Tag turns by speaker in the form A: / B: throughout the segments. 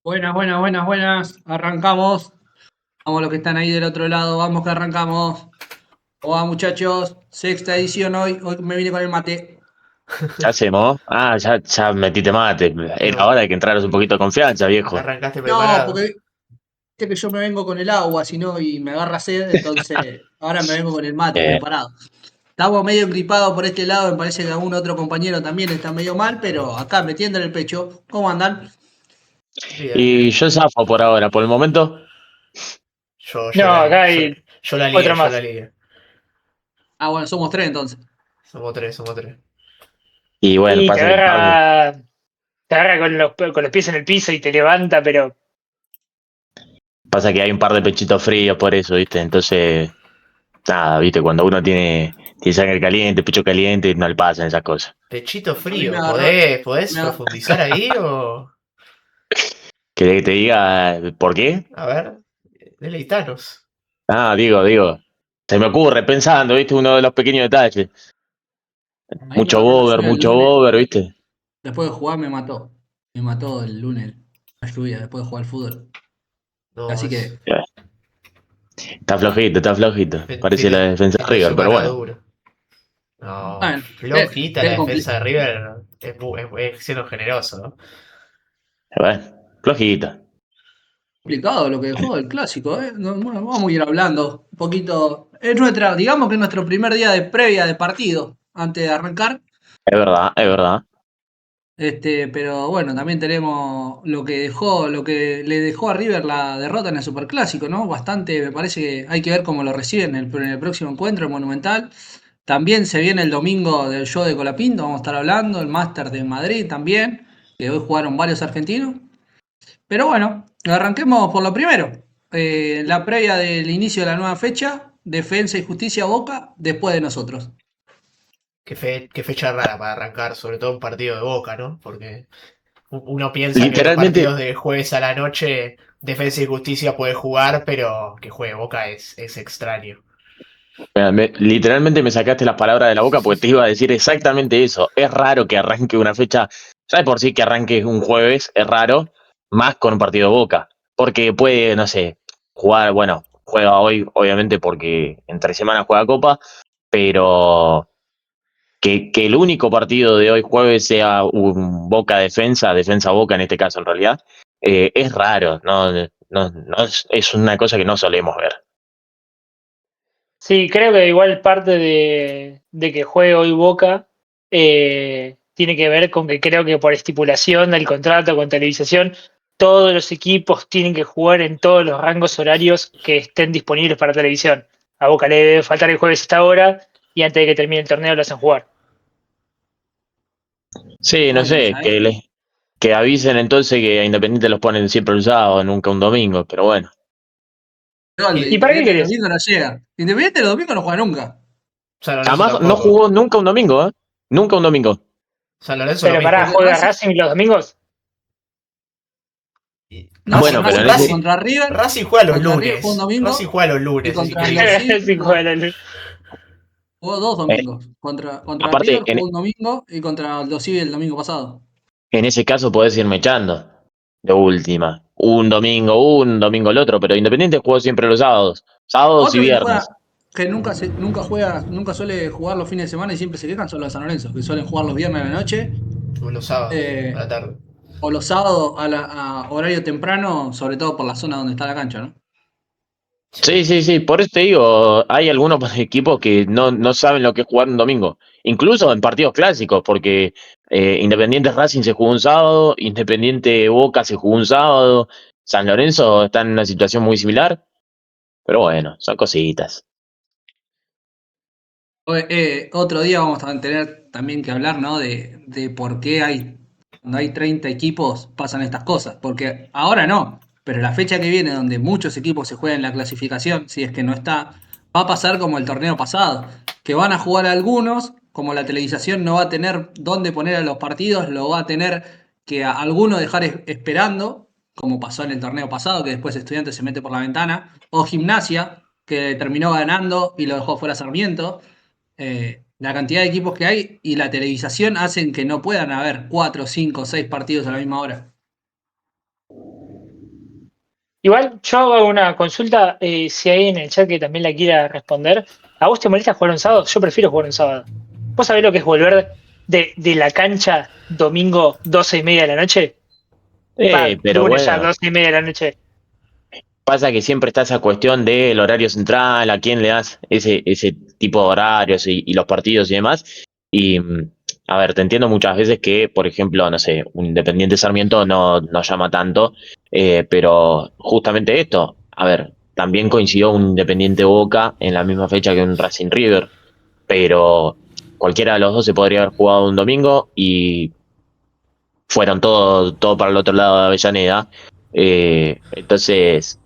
A: Buenas, buenas, buenas, buenas. Arrancamos. Vamos los que están ahí del otro lado. Vamos que arrancamos. Hola muchachos. Sexta edición hoy. Hoy me vine con el mate.
B: ¿Qué hacemos? Ya metiste mate. Era
A: Pero
B: hora de que entraras un poquito de confianza, viejo.
A: arrancaste no,
B: preparado.
A: porque viste que yo me vengo con el agua, si no, y me agarra sed, entonces ahora me vengo con el mate
B: Eh,
A: preparado. Estamos medio engripados por este lado, me parece que algún otro compañero también está medio mal, pero acá metiendo en el pecho. ¿Cómo andan?
C: Bien,
B: y
C: bien.
B: yo zafo por ahora, por el momento.
C: Yo
D: No, acá
C: yo,
D: hay
C: yo la
D: otro
C: ligué, yo la
D: más.
C: ligué.
A: Ah, bueno, somos tres entonces.
C: Somos tres, somos tres.
B: Y bueno,
D: Y
B: pasa que Pablo.
D: te agarra con los pies en el piso y te levanta, pero
B: Pasa que hay un par de pechitos fríos por eso, ¿viste? Entonces, nada, ¿viste? Cuando uno tiene sangre caliente, pecho caliente, no le pasan esas cosas.
C: Pechito
A: A mí me
C: frío,
A: agarró.
C: ¿podés
A: Me agarró
C: profundizar ahí o...?
B: ¿Querés que te diga por qué?
C: A ver, deleitanos.
B: Digo. Se me ocurre pensando, ¿viste? Uno de los pequeños detalles.
A: a mí me agarró la lluvia el
B: Mucho
A: lunes.
B: bober, ¿viste?
A: Después de jugar me mató. Me mató el lunes la lluvia después de jugar al fútbol.
C: No,
A: Así que,
B: Está flojito, está flojito. Parece la defensa
C: fin
B: de
C: de
B: River, pero
C: semana
B: bueno.
C: duro. No,
A: bueno,
C: flojita la
A: es
C: defensa de River es siendo generoso, ¿no?
B: Bueno, flojita.
A: complicado lo que dejó el clásico, ¿eh? Bueno, vamos a ir hablando un poquito. Es nuestra, digamos que es nuestro primer día de previa de partido antes de arrancar.
B: Es verdad, es verdad.
A: Pero bueno, también tenemos lo que dejó, lo que le dejó a River la derrota en el Superclásico, ¿no? Bastante, me parece que hay que ver cómo lo reciben en el próximo encuentro, el Monumental. También se viene el domingo del show de Colapinto, vamos a estar hablando, el Máster de Madrid también, que hoy jugaron varios argentinos. Pero bueno, arranquemos por lo primero. La previa del inicio de la nueva fecha, Defensa y Justicia Boca, después de nosotros.
C: Qué fecha rara para arrancar, sobre todo un partido de Boca, ¿no? Porque uno piensa que los
B: Literalmente,
C: partidos de jueves a la noche, Defensa y Justicia puede jugar, pero que juegue Boca es extraño.
B: mira, literalmente me sacaste las palabras de la boca porque te iba a decir exactamente eso. Es raro que arranque una fecha, ya de por sí que arranque un jueves, es raro, más con un partido de Boca. Porque puede, no sé, jugar, bueno, juega hoy, obviamente, porque entre semanas juega Copa, pero que el único partido de hoy jueves sea un Boca Defensa, Defensa Boca en este caso en realidad, es raro, no es una cosa que no solemos ver.
D: sí, creo que igual parte de que juegue hoy Boca tiene que ver con que creo que por estipulación del contrato con televisación, todos los equipos tienen que jugar en todos los rangos horarios que estén disponibles para televisión. A Boca le debe faltar el jueves esta hora y antes de que termine el torneo lo hacen jugar.
B: Sí, no
A: Bueno,
B: sé, que avisen entonces que a Independiente los ponen siempre el sábado, nunca un domingo, pero bueno.
C: Que
D: ¿Y para qué
A: Independiente el
D: querés?
A: domingo no llega. Independiente el domingo no juega nunca.
C: San Lorenzo
B: Además, no
C: tampoco.
B: jugó nunca un domingo, ¿eh? Nunca un domingo.
C: San Lorenzo lo
D: Pero
C: mismo.
D: pará,
A: Porque
D: ¿juega
A: Racing,
D: Racing los domingos?
A: no,
C: Racing,
B: Bueno, pero en
A: Racing juega
B: ese.
A: contra River,
C: Racing juega los
A: contra River jugó un
C: lunes. Racing
A: domingo
C: juega los
A: y
C: lunes, es
A: contra los
C: increíble.
A: sí
D: Racing juega el-
A: jugó dos
B: eh,
A: domingos. Contra
B: aparte,
A: River jugó un domingo y contra el Dosivi el domingo pasado.
B: en ese caso podés irme echando. De última. Un domingo el otro, pero Independiente jugó siempre los sábados. Sábados y
A: Otro que no juega,
B: viernes.
A: que nunca juega, nunca suele jugar los fines de semana y siempre se quejan son los de San Lorenzo, que suelen jugar los viernes a la noche,
C: O los sábados, a
A: eh,
C: la tarde.
A: o los sábados a horario temprano, sobre todo por la zona donde está la cancha, ¿no?
B: Sí,
C: Sí.
B: sí, sí, por eso te digo, hay algunos equipos que no saben lo que es jugar un domingo, incluso en partidos clásicos, porque Independiente Racing se jugó un sábado, Independiente Boca se jugó un sábado, San Lorenzo está en una situación muy similar, pero bueno, son cositas.
A: Otro día vamos a tener también que hablar, ¿no? De por qué cuando hay 30 equipos pasan estas cosas. Porque ahora no, pero la fecha que viene, donde muchos equipos se juegan la clasificación, si es que no está, va a pasar como el torneo pasado. Que van a jugar algunos, como la televisación no va a tener dónde poner a los partidos, lo va a tener que a alguno dejar esperando, como pasó en el torneo pasado, que después Estudiantes se mete por la ventana, o Gimnasia, que terminó ganando y lo dejó fuera Sarmiento. La cantidad de equipos que hay y la televisación hacen que no puedan haber 4, 5, 6 partidos a la misma hora.
D: Igual, yo hago una consulta, si hay en el chat que también la quiera responder. ¿A vos te molesta jugar un sábado? Yo prefiero jugar un sábado. ¿Vos sabés lo que es volver de la cancha domingo 12:30 de la noche? Va,
B: Pero
D: lunes ya,
B: bueno,
D: 12:30 de la noche.
B: pasa que siempre está esa cuestión del horario central, a quién le das ese tipo de horarios y los partidos y demás. Y, a ver, te entiendo muchas veces que, por ejemplo, no sé, un Independiente Sarmiento no llama tanto, pero justamente esto, a ver, también coincidió un Independiente Boca en la misma fecha que un Racing River, pero cualquiera de los dos se podría haber jugado un domingo y fueron todo para el otro lado de Avellaneda. Entonces,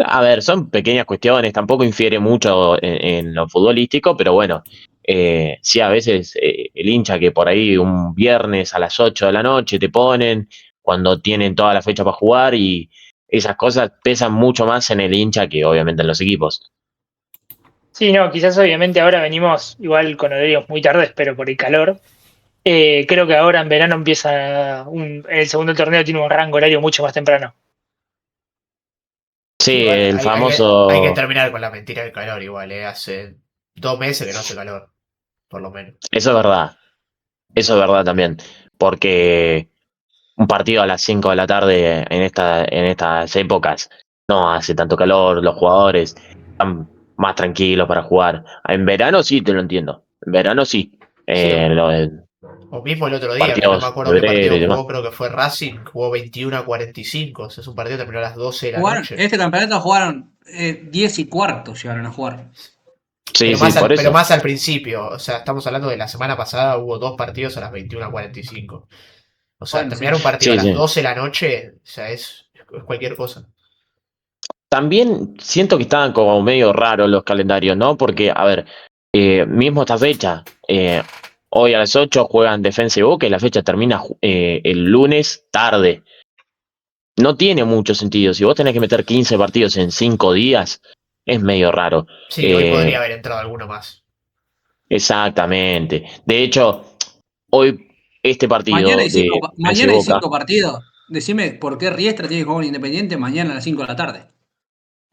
B: a ver, son pequeñas cuestiones, tampoco infiere mucho en lo futbolístico, pero bueno, sí a veces el hincha que por ahí un viernes a las 8 de la noche te ponen, cuando tienen toda la fecha para jugar y esas cosas pesan mucho más en el hincha que obviamente en los equipos.
D: Sí, no, quizás obviamente ahora venimos igual con horarios muy tardes, pero por el calor. Creo que ahora en verano empieza el segundo torneo tiene un rango horario mucho más temprano.
C: Sí,
B: Sí,
C: igual
B: el
C: hay que
B: famoso,
C: terminar con la mentira del calor, igual, Hace 2 meses que no hace calor, por lo menos.
B: eso es verdad también, porque un partido a las 5 de la tarde en estas épocas no hace tanto calor, los jugadores están más tranquilos para jugar. En verano sí te lo entiendo, en verano sí.
C: Sí,
B: Los
C: o mismo el otro día, que no me
B: partidos
C: acuerdo qué
B: febrero
C: partido
B: y demás.
C: jugó, creo que fue Racing, jugó 21-45. O sea, es un partido que terminó a las 12 de la
A: Jugaron,
C: noche.
A: este campeonato jugaron 10 y cuarto llegaron a jugar.
B: Sí,
C: Pero
B: sí, por
C: pero
B: eso.
C: más al principio. O sea, estamos hablando de la semana pasada, hubo 2 partidos a las 21:45. O sea,
A: Bueno,
C: terminar
A: sí.
C: un partido a
B: Sí,
C: las
B: sí.
C: 12 de la noche, o sea, es cualquier cosa.
B: También siento que estaban como medio raros los calendarios, ¿no? Porque, a ver, mismo esta fecha, hoy a las 8 juegan Defensa y Boca y la fecha termina el lunes tarde. No tiene mucho sentido. Si vos tenés que meter 15 partidos en 5 días, es medio raro.
C: Sí, hoy podría
B: Eh,
C: haber entrado alguno más.
B: exactamente. De hecho, hoy este partido de Defensa y
A: Mañana hay
B: Boca,
A: 5 partidos. Decime por qué Riestra tiene que jugar un Independiente mañana a las 5 de la tarde.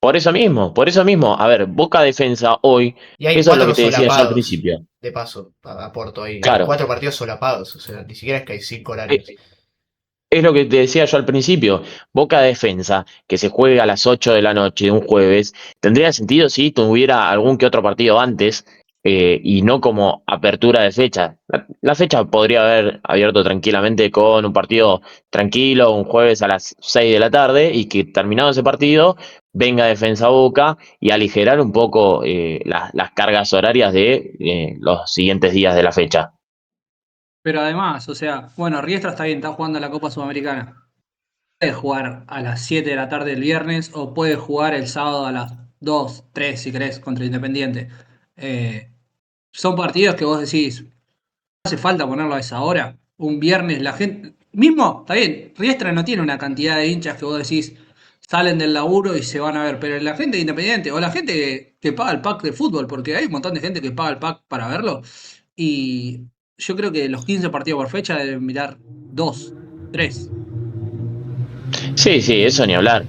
B: por eso mismo, a ver, Boca Defensa hoy,
C: Y hay
B: eso es lo que
C: cuatro
B: te decía yo al
C: solapados,
B: principio.
C: de paso, aporto ahí. Hay
B: Claro,
C: 4 partidos solapados, o sea, ni siquiera es que hay 5 horarios.
B: eh, es lo que te decía yo al principio. Boca Defensa, que se juega a las 8 de la noche de un jueves, tendría sentido si tuviera algún que otro partido antes y no como apertura de fecha. La fecha podría haber abierto tranquilamente con un partido tranquilo, un jueves a las 6 de la tarde y que terminado ese partido venga Defensa Boca y aligerar un poco las cargas horarias de los siguientes días de la fecha.
A: Pero además, o sea, bueno, Riestra está bien, está jugando la Copa Sudamericana. Puede jugar a las 7 de la tarde el viernes o puede jugar el sábado a las 2 3 si querés, contra Independiente. Eh, Son partidos que vos decís, no hace falta ponerlo a esa hora. Un viernes la gente. Mismo, está bien, Riestra no tiene una cantidad de hinchas que vos decís salen del laburo y se van a ver, pero la gente de Independiente o la gente que paga el pack de fútbol, porque hay un montón de gente que paga el pack para verlo. Y yo creo que los 15 partidos por fecha deben mirar 2 3.
B: Sí, sí, eso ni hablar.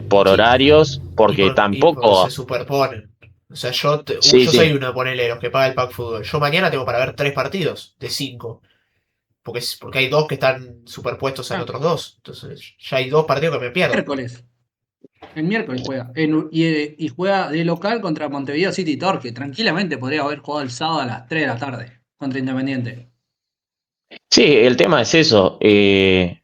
B: Por
C: Sí,
B: horarios,
C: y,
B: porque
C: y porque se
B: tampoco.
C: superponen. O sea,
B: Sí,
C: yo soy
B: sí.
C: uno, ponele, los que paga el pack fútbol. Yo mañana tengo para ver 3 partidos de 5. Porque hay dos que están superpuestos en
A: Ah,
C: otros dos. Entonces, ya hay 2 partidos que me pierdo.
A: miércoles. El miércoles juega. Y juega de local contra Montevideo City Torque. Tranquilamente podría haber jugado el sábado a las 3 de la tarde contra Independiente.
B: Sí, el tema es eso.
C: Sí,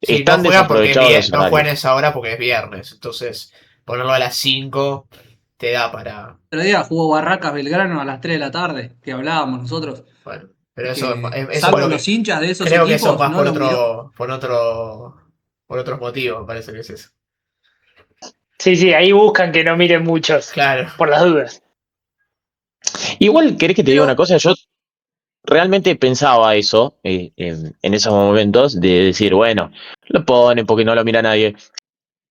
C: no
B: Están
C: juegan porque
B: desaprovechados los
C: no juegan
B: horarios.
C: a esa hora porque es viernes. Entonces, ponerlo a las 5 te da para.
A: El otro día jugó Barracas Belgrano a las 3 de la tarde, que hablábamos nosotros.
C: Bueno, pero
A: Que
C: eso
A: salvo los hinchas de esos
C: creo que eso es
A: equipos,
C: más
A: no los miró.
C: por otros motivos, me parece que es eso.
D: Sí, sí, ahí buscan que no miren muchos,
C: Claro.
D: por las dudas.
B: Igual, ¿querés que te diga una
A: Pero,
B: cosa? Yo realmente pensaba eso en esos momentos de decir, bueno, lo ponen porque no lo mira nadie.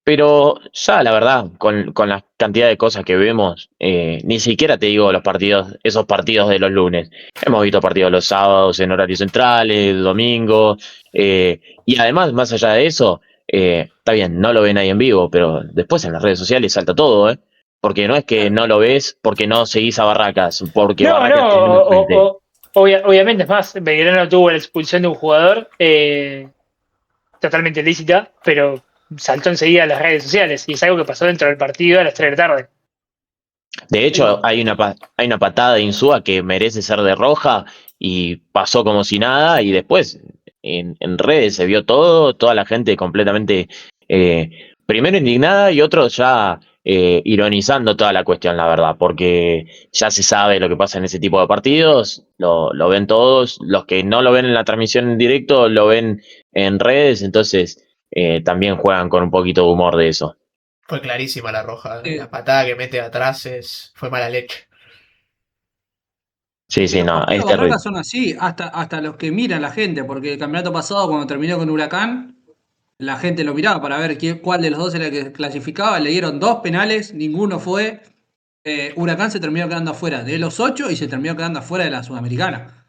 B: Pero ya, la verdad, con la cantidad de cosas que vemos, ni siquiera te digo los partidos, esos partidos de los lunes. Hemos visto partidos los sábados en horarios centrales, domingo, y además, más allá de eso, está bien, no lo ven ahí en vivo, pero después en las redes sociales salta todo, ¿eh? Porque no es que no lo ves porque no seguís a Barracas, porque
D: No,
B: Barracas
D: no,
B: te dio la frente.
D: obviamente es más, Belgrano tuvo la expulsión de un jugador totalmente lícita, pero saltó enseguida a las redes sociales y es algo que pasó dentro del partido a las 3 de la tarde.
B: De hecho,
A: Digo,
B: hay una patada de Insúa que merece ser de roja y pasó como si nada y después en redes se vio todo, toda la gente completamente primero indignada y otros ya ironizando toda la cuestión, la verdad, porque ya se sabe lo que pasa en ese tipo de partidos, lo ven todos, los que no lo ven en la transmisión en directo lo ven en redes, entonces también juegan con un poquito de humor de eso.
C: Fue clarísima la roja. La
A: eh,
C: patada que mete atrás fue mala leche.
B: Sí,
A: que
B: sí,
A: los
B: no,
A: partidos
B: es
A: de Barracas
B: terrible.
A: son así, hasta los que miran la gente, porque el campeonato pasado, cuando terminó con Huracán, la gente lo miraba para ver cuál de los dos era el que clasificaba. Le dieron 2 penales, ninguno fue. Huracán se terminó quedando afuera de los 8 y se terminó quedando afuera de la Sudamericana.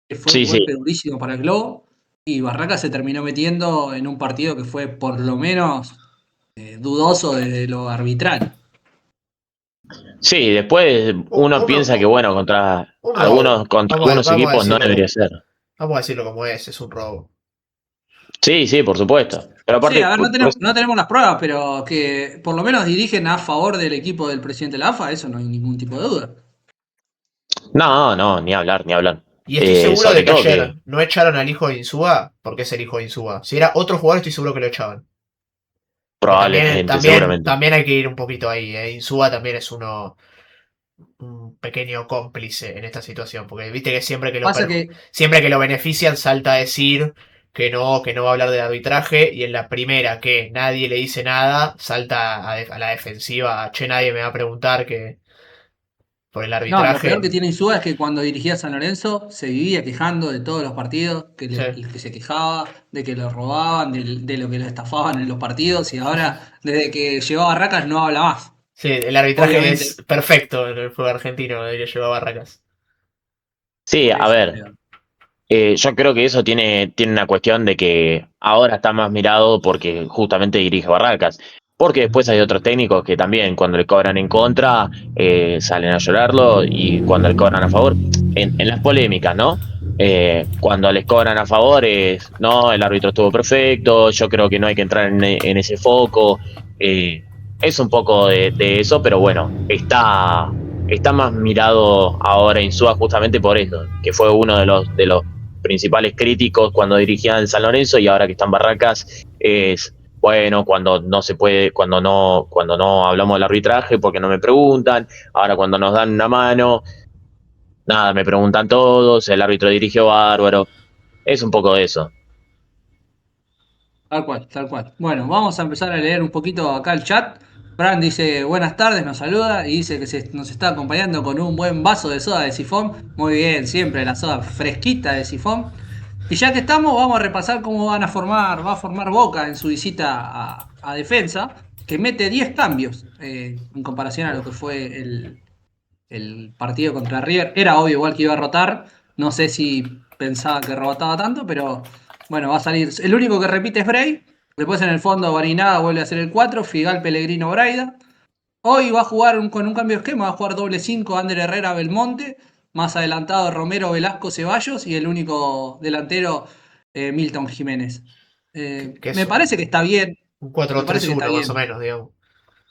A: Que fue un
B: Sí, sí.
A: golpe durísimo para el Globo. Y Barracas se terminó metiendo en un partido que fue por lo menos dudoso desde lo arbitral.
B: Sí, después uno
C: Un,
B: piensa que bueno,
C: un robo.
B: contra algunos
C: Vamos a
B: equipos no
C: decirlo
B: debería
C: como,
B: ser.
C: vamos a decirlo como es un robo.
B: Sí, sí, por supuesto. Pero
A: Sí,
B: aparte,
A: a ver, no tenemos las pruebas, pero que por lo menos dirigen a favor del equipo del presidente de la AFA, eso no hay ningún tipo de duda.
B: no, no, ni hablar, ni hablar.
C: Y estoy seguro de
B: Sobre
C: que
B: todo que
C: ayer no echaron al hijo de Insúa porque es el hijo de Insúa. Si era otro jugador, estoy seguro que lo echaban. Porque
B: probablemente, seguramente.
C: también hay que ir un poquito ahí. Insúa también es un pequeño cómplice en esta situación. Porque viste que
A: Pasa que
C: siempre que lo benefician salta a decir que no va a hablar del arbitraje. Y en la primera que nadie le dice nada, salta a la defensiva. Che, nadie me va a preguntar que por el
A: No, lo peor que
C: arbitraje.
A: tiene Insúa es que cuando dirigía San Lorenzo se vivía quejando de todos los partidos,
C: Sí.
A: que se quejaba, de que lo robaban, de lo que lo estafaban en los partidos, y ahora, desde que llegó a Barracas, no habla más.
C: Sí, el arbitraje es
A: Obviamente,
C: perfecto en el fútbol argentino, que lleva a Barracas.
B: Sí,
A: por
B: a
A: eso,
B: ver, yo creo que eso tiene una cuestión de que ahora está más mirado porque justamente dirige Barracas. Porque después hay otros técnicos que también cuando le cobran en contra salen a llorarlo y cuando le cobran a favor, en las polémicas, ¿no? Cuando les cobran a favor es, no, el árbitro estuvo perfecto, yo creo que no hay que entrar en ese foco. eh, es un poco de eso, pero bueno, está más mirado ahora Insúa justamente por eso, que fue uno de los principales críticos cuando dirigía en San Lorenzo y ahora que está en Barracas es bueno cuando no se puede, cuando no hablamos del arbitraje porque no me preguntan, ahora cuando nos dan una mano, nada, me preguntan todos, el árbitro dirigió bárbaro, es un poco de eso.
A: tal cual, tal cual. Bueno, vamos a empezar a leer un poquito acá el chat. Fran dice buenas tardes, nos saluda y dice que nos está acompañando con un buen vaso de soda de sifón. Muy bien, siempre la soda fresquita de sifón. Y ya que estamos, vamos a repasar cómo va a formar Boca en su visita a Defensa, que mete 10 cambios en comparación a lo que fue el partido contra River. Era obvio igual que iba a rotar, no sé si pensaba que rotaba tanto, pero bueno, va a salir. El único que repite es Bray, después en el fondo Barinaga vuelve a ser el 4, Figal, Pellegrino, Braida. Hoy va a jugar con un cambio de esquema, va a jugar doble 5 Ander Herrera, Belmonte, más adelantado Romero, Velasco, Ceballos y el único delantero Milton Jiménez.
C: Que es
A: Me parece que está bien,
C: un
A: me parece que está
C: 4-3-1 más o
A: bien.
C: menos, digamos.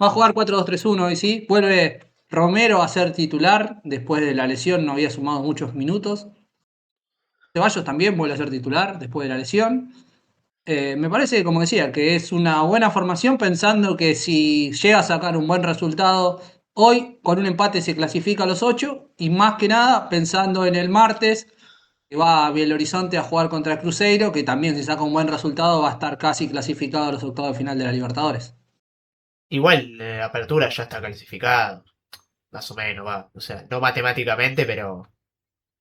A: Va a jugar 4-2-3-1 hoy sí, vuelve Romero a ser titular, después de la lesión no había sumado muchos minutos. Ceballos también vuelve a ser titular después de la lesión. Me parece, como decía, que es una buena formación pensando que si llega a sacar un buen resultado hoy, con un empate se clasifica a los 8 y más que nada pensando en el martes que va a Belo Horizonte a jugar contra Cruzeiro, que también si saca un buen resultado va a estar casi clasificado a los octavos de final de la Libertadores.
C: Igual, Apertura ya está clasificado, más o menos, va. O sea, no matemáticamente, pero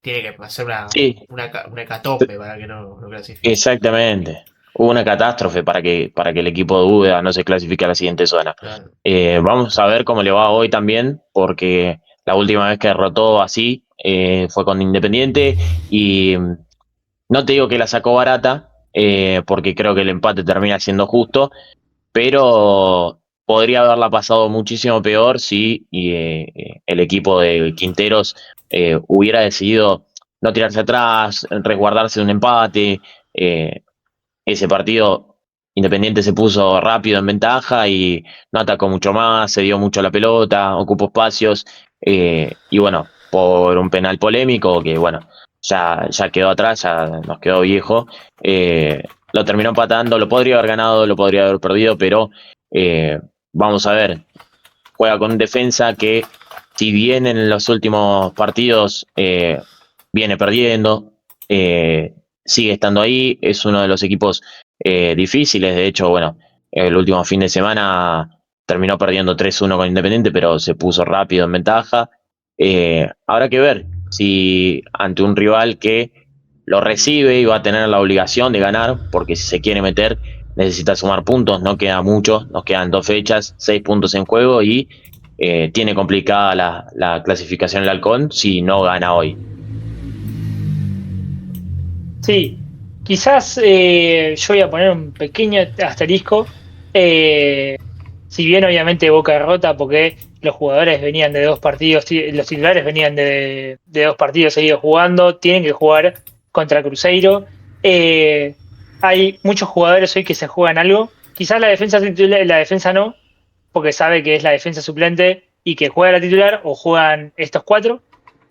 C: tiene que hacer
B: Sí,
C: una hecatombe para que no clasifique.
B: exactamente. Hubo una catástrofe para que el equipo de Úbeda no se clasifique a la siguiente zona.
C: Claro.
B: Vamos a ver cómo le va hoy también, porque la última vez que derrotó así fue con Independiente y no te digo que la sacó barata, porque creo que el empate termina siendo justo, pero podría haberla pasado muchísimo peor si el equipo de Quinteros hubiera decidido no tirarse atrás, resguardarse de un empate. Ese partido Independiente se puso rápido en ventaja y no atacó mucho más, se dio mucho la pelota, ocupó espacios y bueno, por un penal polémico que bueno, ya quedó atrás, ya nos quedó viejo, lo terminó empatando, lo podría haber ganado, lo podría haber perdido, pero vamos a ver, juega con un defensa que si bien en los últimos partidos viene perdiendo, sigue estando ahí, es uno de los equipos difíciles, de hecho, bueno, el último fin de semana terminó perdiendo 3-1 con Independiente, pero se puso rápido en ventaja. Habrá que ver si ante un rival que lo recibe y va a tener la obligación de ganar, porque si se quiere meter necesita sumar puntos, no queda mucho, nos quedan 2 fechas, 6 puntos en juego y tiene complicada la clasificación del Halcón si no gana hoy.
D: Sí, quizás yo voy a poner un pequeño asterisco. Si bien obviamente Boca derrota porque los jugadores venían de 2 partidos, los titulares venían de 2 partidos seguidos jugando, tienen que jugar contra Cruzeiro. Eh, Hay muchos jugadores hoy que se juegan algo. Quizás la defensa la defensa no, porque sabe que es la defensa suplente y que juega la titular o juegan estos cuatro.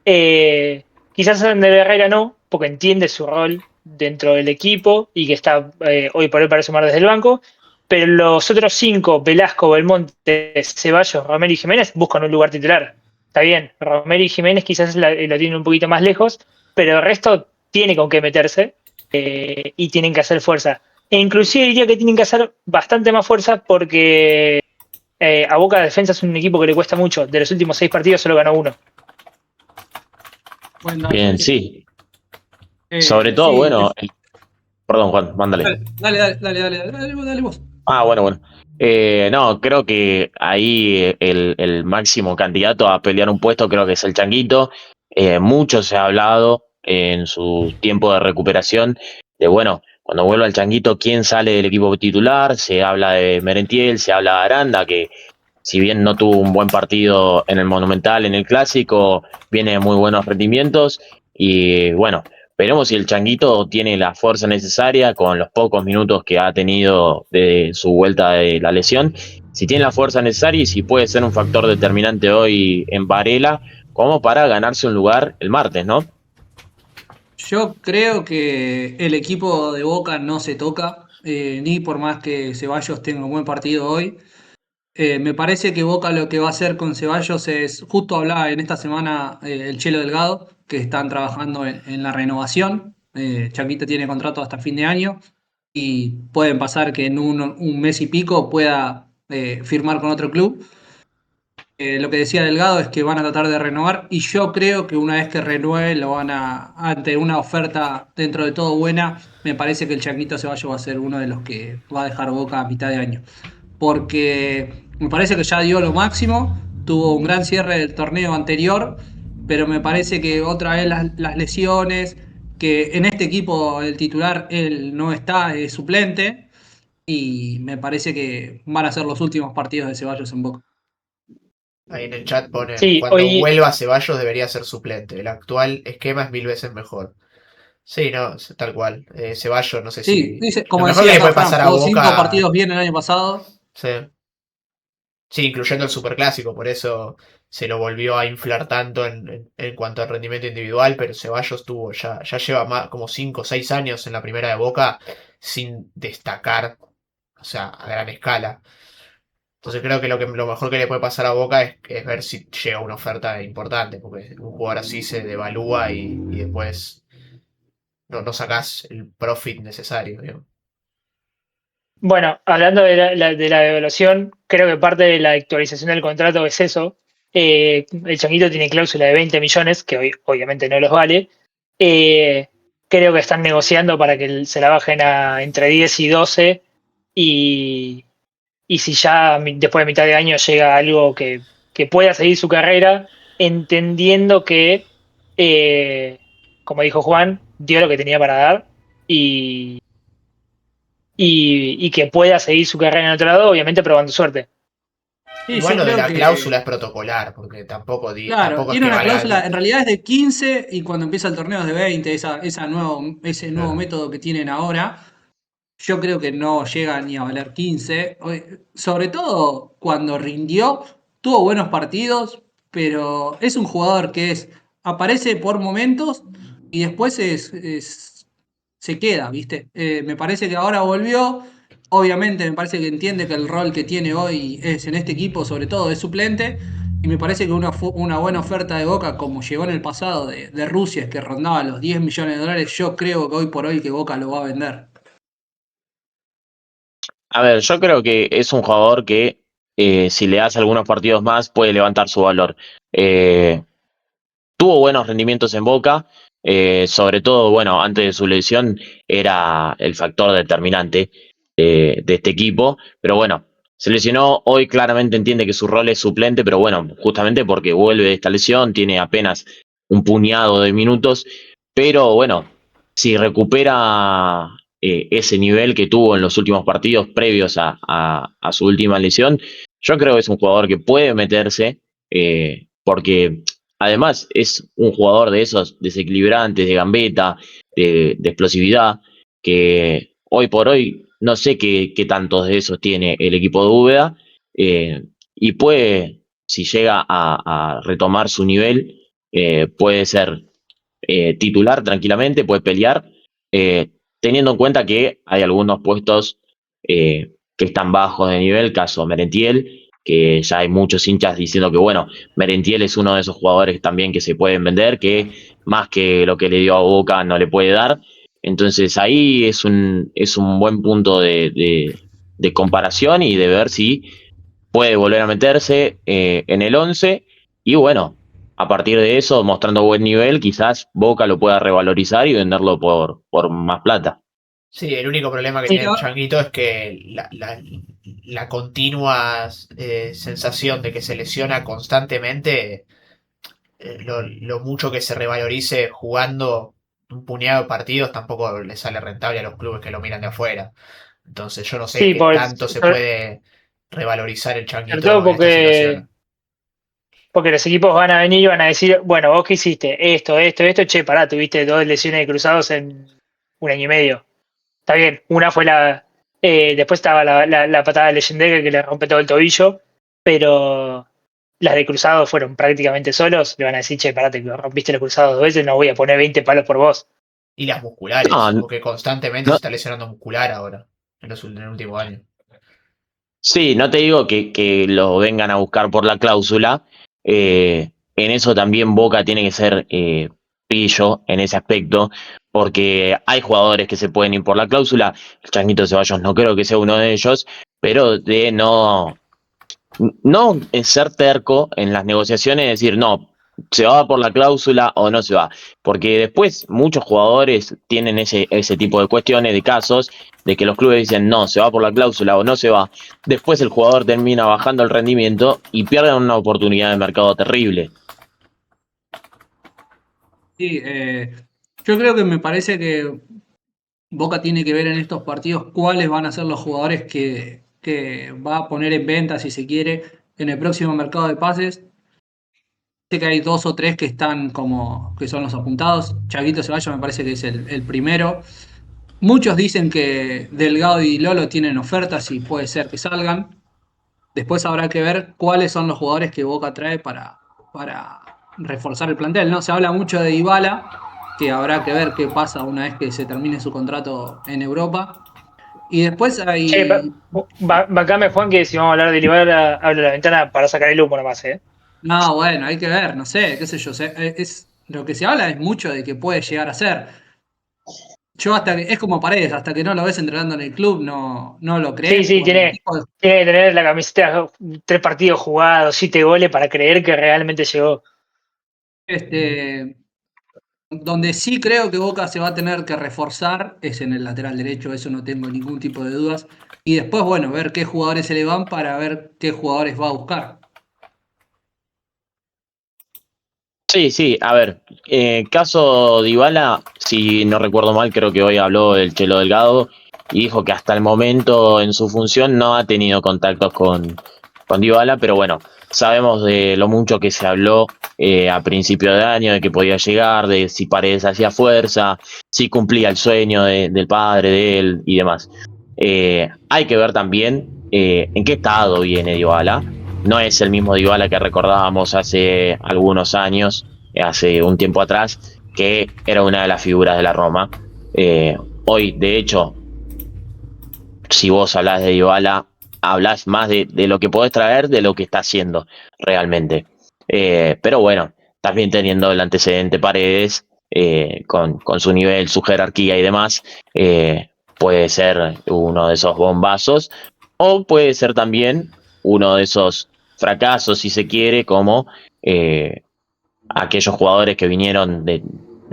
D: Quizás Ander Herrera no, porque entiende su rol dentro del equipo y que está hoy por hoy para sumar desde el banco. Pero los otros 5, Velasco, Belmonte, Ceballos, Romero y Jiménez, buscan un lugar titular. Está bien, Romero y Jiménez quizás lo tienen un poquito más lejos, pero el resto tiene con qué meterse y tienen que hacer fuerza. E inclusive diría que tienen que hacer bastante más fuerza porque a Boca Defensa es un equipo que le cuesta mucho. De los últimos 6 partidos solo ganó uno.
A: Bueno,
B: Bien, sí. Sobre todo,
A: sí,
B: bueno, perdón Juan, mándale.
A: dale vos.
B: Ah, bueno, bueno. No, creo que ahí el máximo candidato a pelear un puesto creo que es el Changuito. Mucho se ha hablado en su tiempo de recuperación de, bueno, cuando vuelva el Changuito, ¿quién sale del equipo titular? Se habla de Merentiel, se habla de Aranda, que si bien no tuvo un buen partido en el Monumental, en el Clásico, viene de muy buenos rendimientos y bueno, veremos si el Changuito tiene la fuerza necesaria con los pocos minutos que ha tenido de su vuelta de la lesión, si tiene la fuerza necesaria y si puede ser un factor determinante hoy en Varela como para ganarse un lugar el martes, ¿no?
A: Yo creo que el equipo de Boca no se toca, ni por más que Ceballos tenga un buen partido hoy. Me parece que Boca lo que va a hacer con Ceballos es, justo hablaba en esta semana el Chelo Delgado, que están trabajando en la renovación. Chaquita tiene contrato hasta fin de año y pueden pasar que en un mes y pico pueda firmar con otro club. Lo que decía Delgado es que van a tratar de renovar y yo creo que una vez que renueve lo van ante una oferta dentro de todo buena, me parece que el Changuito Ceballos va a ser uno de los que va a dejar Boca a mitad de año. Porque me parece que ya dio lo máximo, tuvo un gran cierre del torneo anterior, pero me parece que otra vez las lesiones, que en este equipo el titular él no está, es suplente, y me parece que van a ser los últimos partidos de Ceballos en Boca.
C: Ahí en el chat ponen,
D: Sí,
C: cuando
D: hoy
C: vuelva Ceballos debería ser suplente. El actual esquema es 1000 veces mejor. Sí, no, tal cual. Ceballos, no sé
A: Sí,
C: si...
A: dice,
C: Lo
A: como
C: mejor que
A: decía
C: le
A: acá
C: puede
A: Fran,
C: pasar a
A: jugó 5 partidos
C: Boca...
A: bien el año pasado.
C: Sí, sí, incluyendo el Superclásico, por eso se lo volvió a inflar tanto en cuanto al rendimiento individual, pero Ceballos tuvo, ya lleva más, como 5 o 6 años en la primera de Boca sin destacar, o sea, a gran escala. Entonces creo que lo mejor que le puede pasar a Boca es ver si llega una oferta importante, porque un jugador así se devalúa y después no sacás el profit necesario. Digamos.
D: bueno, hablando de la devaluación, creo que parte de la actualización del contrato es eso. El Changuito tiene cláusula de 20 millones, que hoy obviamente no los vale. Eh, Creo que están negociando para que se la bajen a entre 10 y 12. Y, y si ya después de mitad de año llega algo que pueda seguir su carrera, entendiendo que, eh, como dijo Juan, dio lo que tenía para dar. y que pueda seguir su carrera en otro lado, obviamente probando suerte.
A: Sí,
C: Igual
A: yo
C: lo de
A: creo
C: la
A: que,
C: cláusula es protocolar, porque
A: claro,
C: tampoco es
A: tiene
C: que
A: una
C: valga.
A: cláusula, en realidad es de 15 y cuando empieza el torneo es de 20, ese nuevo
C: Claro.
A: método que tienen ahora. Yo creo que no llega ni a valer 15. Sobre todo cuando rindió, tuvo buenos partidos, pero es un jugador que aparece por momentos y después se queda, ¿viste? Me parece que ahora volvió. Obviamente, me parece que entiende que el rol que tiene hoy es en este equipo, sobre todo, es suplente. Y me parece que una buena oferta de Boca, como llegó en el pasado de Rusia, que rondaba los 10 millones de dólares, yo creo que hoy por hoy que Boca lo va a vender.
B: A ver, yo creo que es un jugador que si le das algunos partidos más puede levantar su valor. Eh, Tuvo buenos rendimientos en Boca, sobre todo, bueno, antes de su lesión era el factor determinante de este equipo, pero bueno, se lesionó, hoy claramente entiende que su rol es suplente, pero bueno, justamente porque vuelve de esta lesión, tiene apenas un puñado de minutos, pero bueno, si recupera ese nivel que tuvo en los últimos partidos previos a su última lesión, yo creo que es un jugador que puede meterse, porque además, es un jugador de esos desequilibrantes, de gambeta, de explosividad, que hoy por hoy no sé qué tantos de esos tiene el equipo de Úbeda, y puede, si llega a retomar su nivel, puede ser titular tranquilamente, puede pelear, teniendo en cuenta que hay algunos puestos que están bajos de nivel, caso Merentiel, que ya hay muchos hinchas diciendo que, bueno, Merentiel es uno de esos jugadores también que se pueden vender, que más que lo que le dio a Boca no le puede dar. Entonces ahí es un buen punto de comparación y de ver si puede volver a meterse en el 11 y bueno, a partir de eso, mostrando buen nivel, quizás Boca lo pueda revalorizar y venderlo por más plata.
C: Sí, el único problema que
A: Sí,
C: tiene el Changuito es que la continua sensación de que se lesiona constantemente, lo mucho que se revalorice jugando un puñado de partidos tampoco le sale rentable a los clubes que lo miran de afuera. Entonces yo no sé
D: Sí,
C: qué tanto se puede revalorizar el
D: sobre
C: Changuito
D: todo
C: en esta situación.
D: porque los equipos van a venir y van a decir, bueno, vos qué hiciste, esto, che, pará, tuviste 2 lesiones de cruzados en 1 año y medio. Está bien, una fue después estaba la patada de Leyendaria que le rompe todo el tobillo, pero las de cruzados fueron prácticamente solos, le van a decir, che, parate, que rompiste los cruzados 2 veces, no voy a poner 20 palos por vos.
C: Y las
B: No,
C: musculares, porque constantemente se
B: no,
C: está lesionando muscular ahora, en el último año.
B: sí, no te digo que lo vengan a buscar por la cláusula. En eso también Boca tiene que ser pillo en ese aspecto, porque hay jugadores que se pueden ir por la cláusula. El Changuito Ceballos no creo que sea uno de ellos, pero de no ser terco en las negociaciones, decir, no, se va por la cláusula o no se va. Porque después muchos jugadores tienen ese tipo de cuestiones, de casos, de que los clubes dicen, no, se va por la cláusula o no se va. Después el jugador termina bajando el rendimiento y pierden una oportunidad de mercado terrible.
A: sí, yo creo que me parece que Boca tiene que ver en estos partidos cuáles van a ser los jugadores que va a poner en venta, si se quiere, en el próximo mercado de pases. Sé que hay dos o tres que están como que son los apuntados. Chaguito Ceballos me parece que es el primero. Muchos dicen que Delgado y Lolo tienen ofertas y puede ser que salgan. Después habrá que ver cuáles son los jugadores que Boca trae para reforzar el plantel, ¿no? Se habla mucho de Dybala, que habrá que ver qué pasa una vez que se termine su contrato en Europa. Y después
D: Che,
A: hay.
D: bancame, Juan, que si vamos a hablar de Libera, abre la ventana para sacar el humo nomás, ¿eh?
A: No, bueno, hay que ver, no sé, qué sé yo. Lo que se habla es mucho de que puede llegar a ser. Yo hasta que, es como Paredes, hasta que no lo ves entrenando en el club, no lo
D: Sí,
A: crees.
D: sí,
A: Cuando el
D: tiene,
A: tipo,
D: tiene que tener la camiseta, 3 partidos jugados, 7 goles para creer que realmente llegó.
A: este, donde sí creo que Boca se va a tener que reforzar es en el lateral derecho, eso no tengo ningún tipo de dudas. Y después, bueno, ver qué jugadores se le van para ver qué jugadores va a buscar.
B: Sí, sí, a ver, caso Dybala, si no recuerdo mal, creo que hoy habló el Chelo Delgado, y dijo que hasta el momento en su función no ha tenido contactos con Dybala, pero bueno, sabemos de lo mucho que se habló a principio de año, de que podía llegar, de si Paredes hacía fuerza, si cumplía el sueño del padre de él y demás. Hay que ver también en qué estado viene Dybala. No es el mismo Dybala que recordábamos hace algunos años, hace un tiempo atrás, que era una de las figuras de la Roma. Hoy, de hecho, si vos hablás de Dybala, hablás más de lo que podés traer, de lo que está haciendo realmente. Pero bueno, también teniendo el antecedente Paredes, con su nivel, su jerarquía y demás, puede ser uno de esos bombazos, o puede ser también uno de esos fracasos, si se quiere, como aquellos jugadores que vinieron de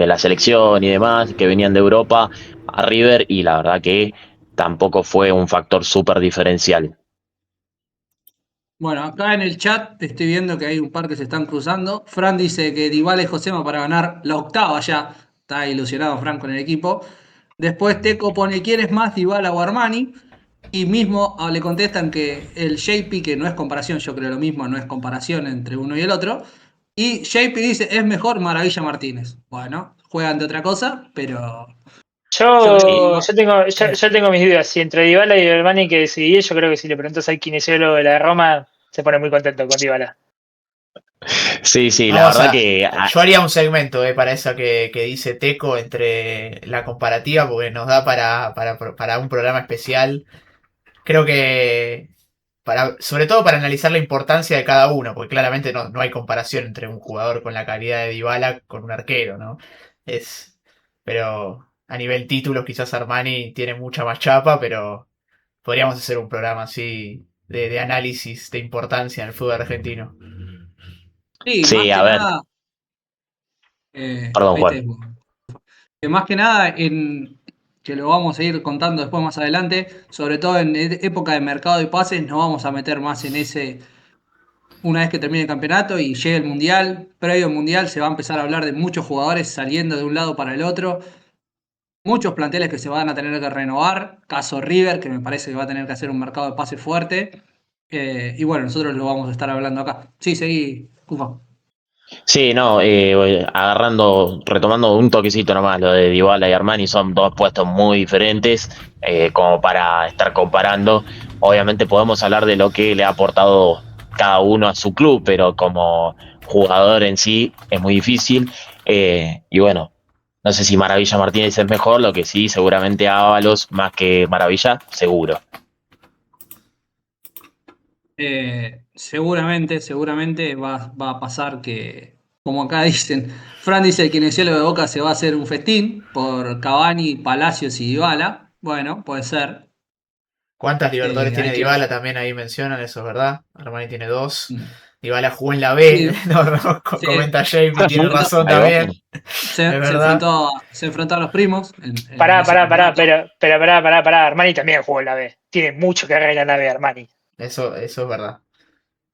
B: la selección y demás, que venían de Europa a River, y la verdad que tampoco fue un factor súper diferencial.
A: Bueno, acá en el chat estoy viendo que hay un par que se están cruzando. Fran dice que Dybala y Josema para ganar la octava ya. Está ilusionado Fran con el equipo. Después Teco pone, ¿quieres más Dybala o Armani? Y mismo le contestan que el JP, que no es comparación, yo creo lo mismo, no es comparación entre uno y el otro. Y JP dice, es mejor Maravilla Martínez. Bueno, juegan de otra cosa, pero yo
D: Yo,
A: creo
D: yo tengo, yo tengo mis dudas. Si entre Dybala y Armani que decidir, yo creo que si le preguntas al kinesiólogo de la Roma, se pone muy contento con Dybala.
B: Sí, la
C: Vamos
B: verdad
C: a.
B: que
C: Yo haría un segmento para eso que dice Teco entre la comparativa, porque nos da para un programa especial. Creo que. Sobre todo para analizar la importancia de cada uno, porque claramente no hay comparación entre un jugador con la calidad de Dybala con un arquero, ¿no? Es. Pero a nivel títulos, quizás Armani tiene mucha más chapa, pero podríamos hacer un programa así de análisis de importancia en el fútbol argentino.
A: sí, más
B: sí,
A: que
B: a ver,
A: nada,
B: perdón
A: ahí
B: Juan.
A: te que más que nada, que lo vamos a ir contando después más adelante, sobre todo en época de mercado de pases, nos vamos a meter más en ese, una vez que termine el campeonato y llegue el Mundial, previo al Mundial se va a empezar a hablar de muchos jugadores saliendo de un lado para el otro, muchos planteles que se van a tener que renovar, caso River, que me parece que va a tener que hacer un mercado de pases fuerte, y bueno, nosotros lo vamos a estar hablando acá. Sí, seguí, Cufa.
B: Sí, no, retomando un toquecito nomás, lo de Dybala y Armani son dos puestos muy diferentes, como para estar comparando. Obviamente podemos hablar de lo que le ha aportado cada uno a su club, pero como jugador en sí es muy difícil. Y bueno, no sé si Maravilla Martínez es mejor, lo que sí, seguramente Ábalos más que Maravilla, seguro.
A: Seguramente va a pasar que, como acá dicen, Fran dice el kinesiólogo de Boca se va a hacer un festín por Cavani, Palacios y Dybala. Bueno, puede ser.
C: ¿Cuántas Libertadores tiene
A: Hay que ver.
C: Dybala? También ahí mencionan, eso es verdad. Armani tiene 2.
A: Mm.
C: Dybala jugó en la B.
A: Sí,
C: No,
A: sí,
C: comenta Jamie,
A: se
C: tiene
A: enfrentó,
C: razón
B: Ahí va.
C: también. Es verdad.
A: se enfrentó a los primos en
D: Pará,
A: ese
D: pará, pará,
A: campeonato.
D: pará. Armani también jugó en la B. Tiene mucho que arreglar en la B, Armani.
C: Eso es verdad.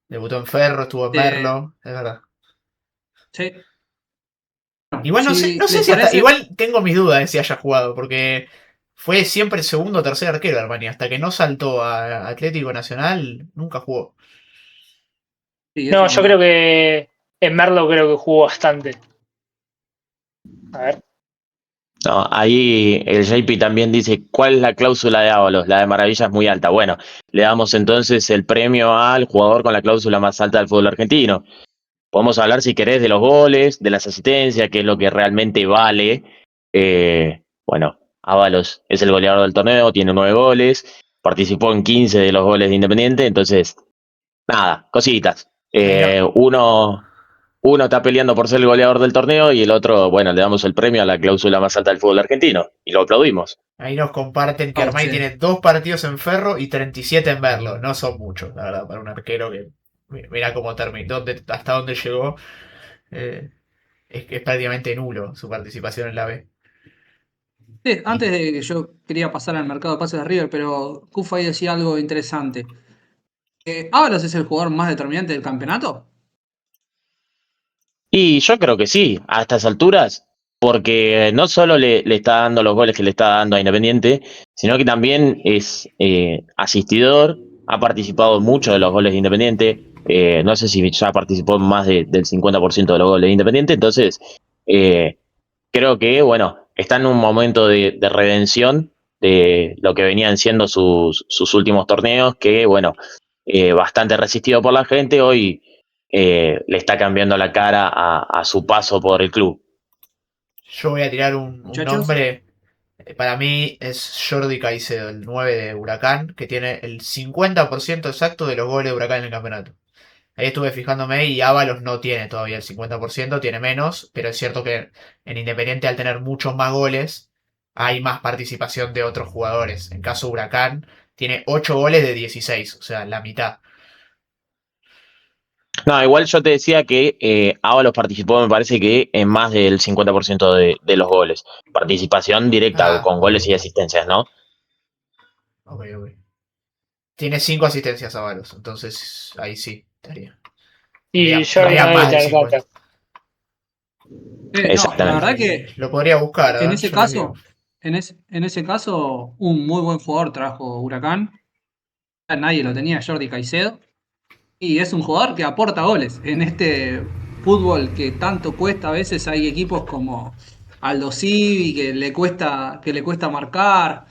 C: Debutó en Ferro, estuvo en
A: Eh,
C: Merlo. Es verdad.
A: sí. Bueno,
C: Igual no sé,
A: si
C: no sé
A: les
C: si hasta.
A: parece,
C: Igual tengo mis dudas de si haya jugado, porque fue siempre el segundo o tercer arquero de Armani. Hasta que no saltó a Atlético Nacional, nunca jugó.
A: sí, eso
D: No,
A: es
D: yo creo
A: verdad.
D: que en Merlo creo que jugó bastante. A ver.
B: No, ahí el JP también dice, ¿cuál es la cláusula de Ábalos? La de Maravilla es muy alta. Bueno, le damos entonces el premio al jugador con la cláusula más alta del fútbol argentino. Podemos hablar, si querés, de los goles, de las asistencias, que es lo que realmente vale. Bueno, Ábalos es el goleador del torneo, tiene 9 goles, participó en 15 de los goles de Independiente, entonces, nada, cositas.
C: Ahí no,
B: Uno está peleando por ser el goleador del torneo y el otro, bueno, le damos el premio a la cláusula más alta del fútbol argentino y lo aplaudimos.
C: ahí nos comparten que
A: Oh,
C: Armani
A: che.
C: tiene 2 partidos en Ferro y 37 en Merlo. No son muchos, la verdad, para un arquero que. Mira cómo terminó, hasta dónde llegó. eh, es prácticamente nulo su participación en la B.
A: Sí, antes de que yo quería pasar al mercado de pases de River, pero Cufa ahí decía algo interesante. ¿Ábalos es el jugador más determinante del campeonato?
B: Y yo creo que sí, a estas alturas, porque no solo le está dando los goles que le está dando a Independiente, sino que también es asistidor, ha participado en muchos de los goles de Independiente, no sé si ya participó en más del 50% de los goles de Independiente, entonces eh, creo que, bueno, está en un momento de redención de lo que venían siendo sus últimos torneos, que, bueno, bastante resistido por la gente, hoy le está cambiando la cara a su paso por el club.
C: Yo voy a tirar un
A: Muchachos,
C: nombre. Para mí es Jordi Caicedo, el 9 de Huracán, que tiene el 50% exacto de los goles de Huracán en el campeonato. Ahí estuve fijándome y Ábalos no tiene todavía el 50%, tiene menos, pero es cierto que en Independiente al tener muchos más goles, hay más participación de otros jugadores. En caso Huracán, tiene 8 goles de 16, o sea, la mitad.
B: No, igual yo te decía que Ábalos participó, me parece que en más del 50% de los goles. Participación directa
C: Ah,
B: con
C: ok,
B: goles y asistencias, ¿no?
C: ok, ok. Tiene 5 asistencias Ábalos, entonces ahí sí, estaría.
D: Y Jordi no
C: Tiraría
D: debe
C: más del
D: tener tanta.
C: 50.
A: no, la verdad
B: Exactamente.
A: que
C: Lo podría buscar,
A: en ese
C: yo les digo.
A: caso, en ese caso, un muy buen jugador trajo Huracán. Nadie lo tenía, Jordi Caicedo. Y es un jugador que aporta goles. En este fútbol que tanto cuesta, a veces hay equipos como Aldo Civi que le cuesta marcar.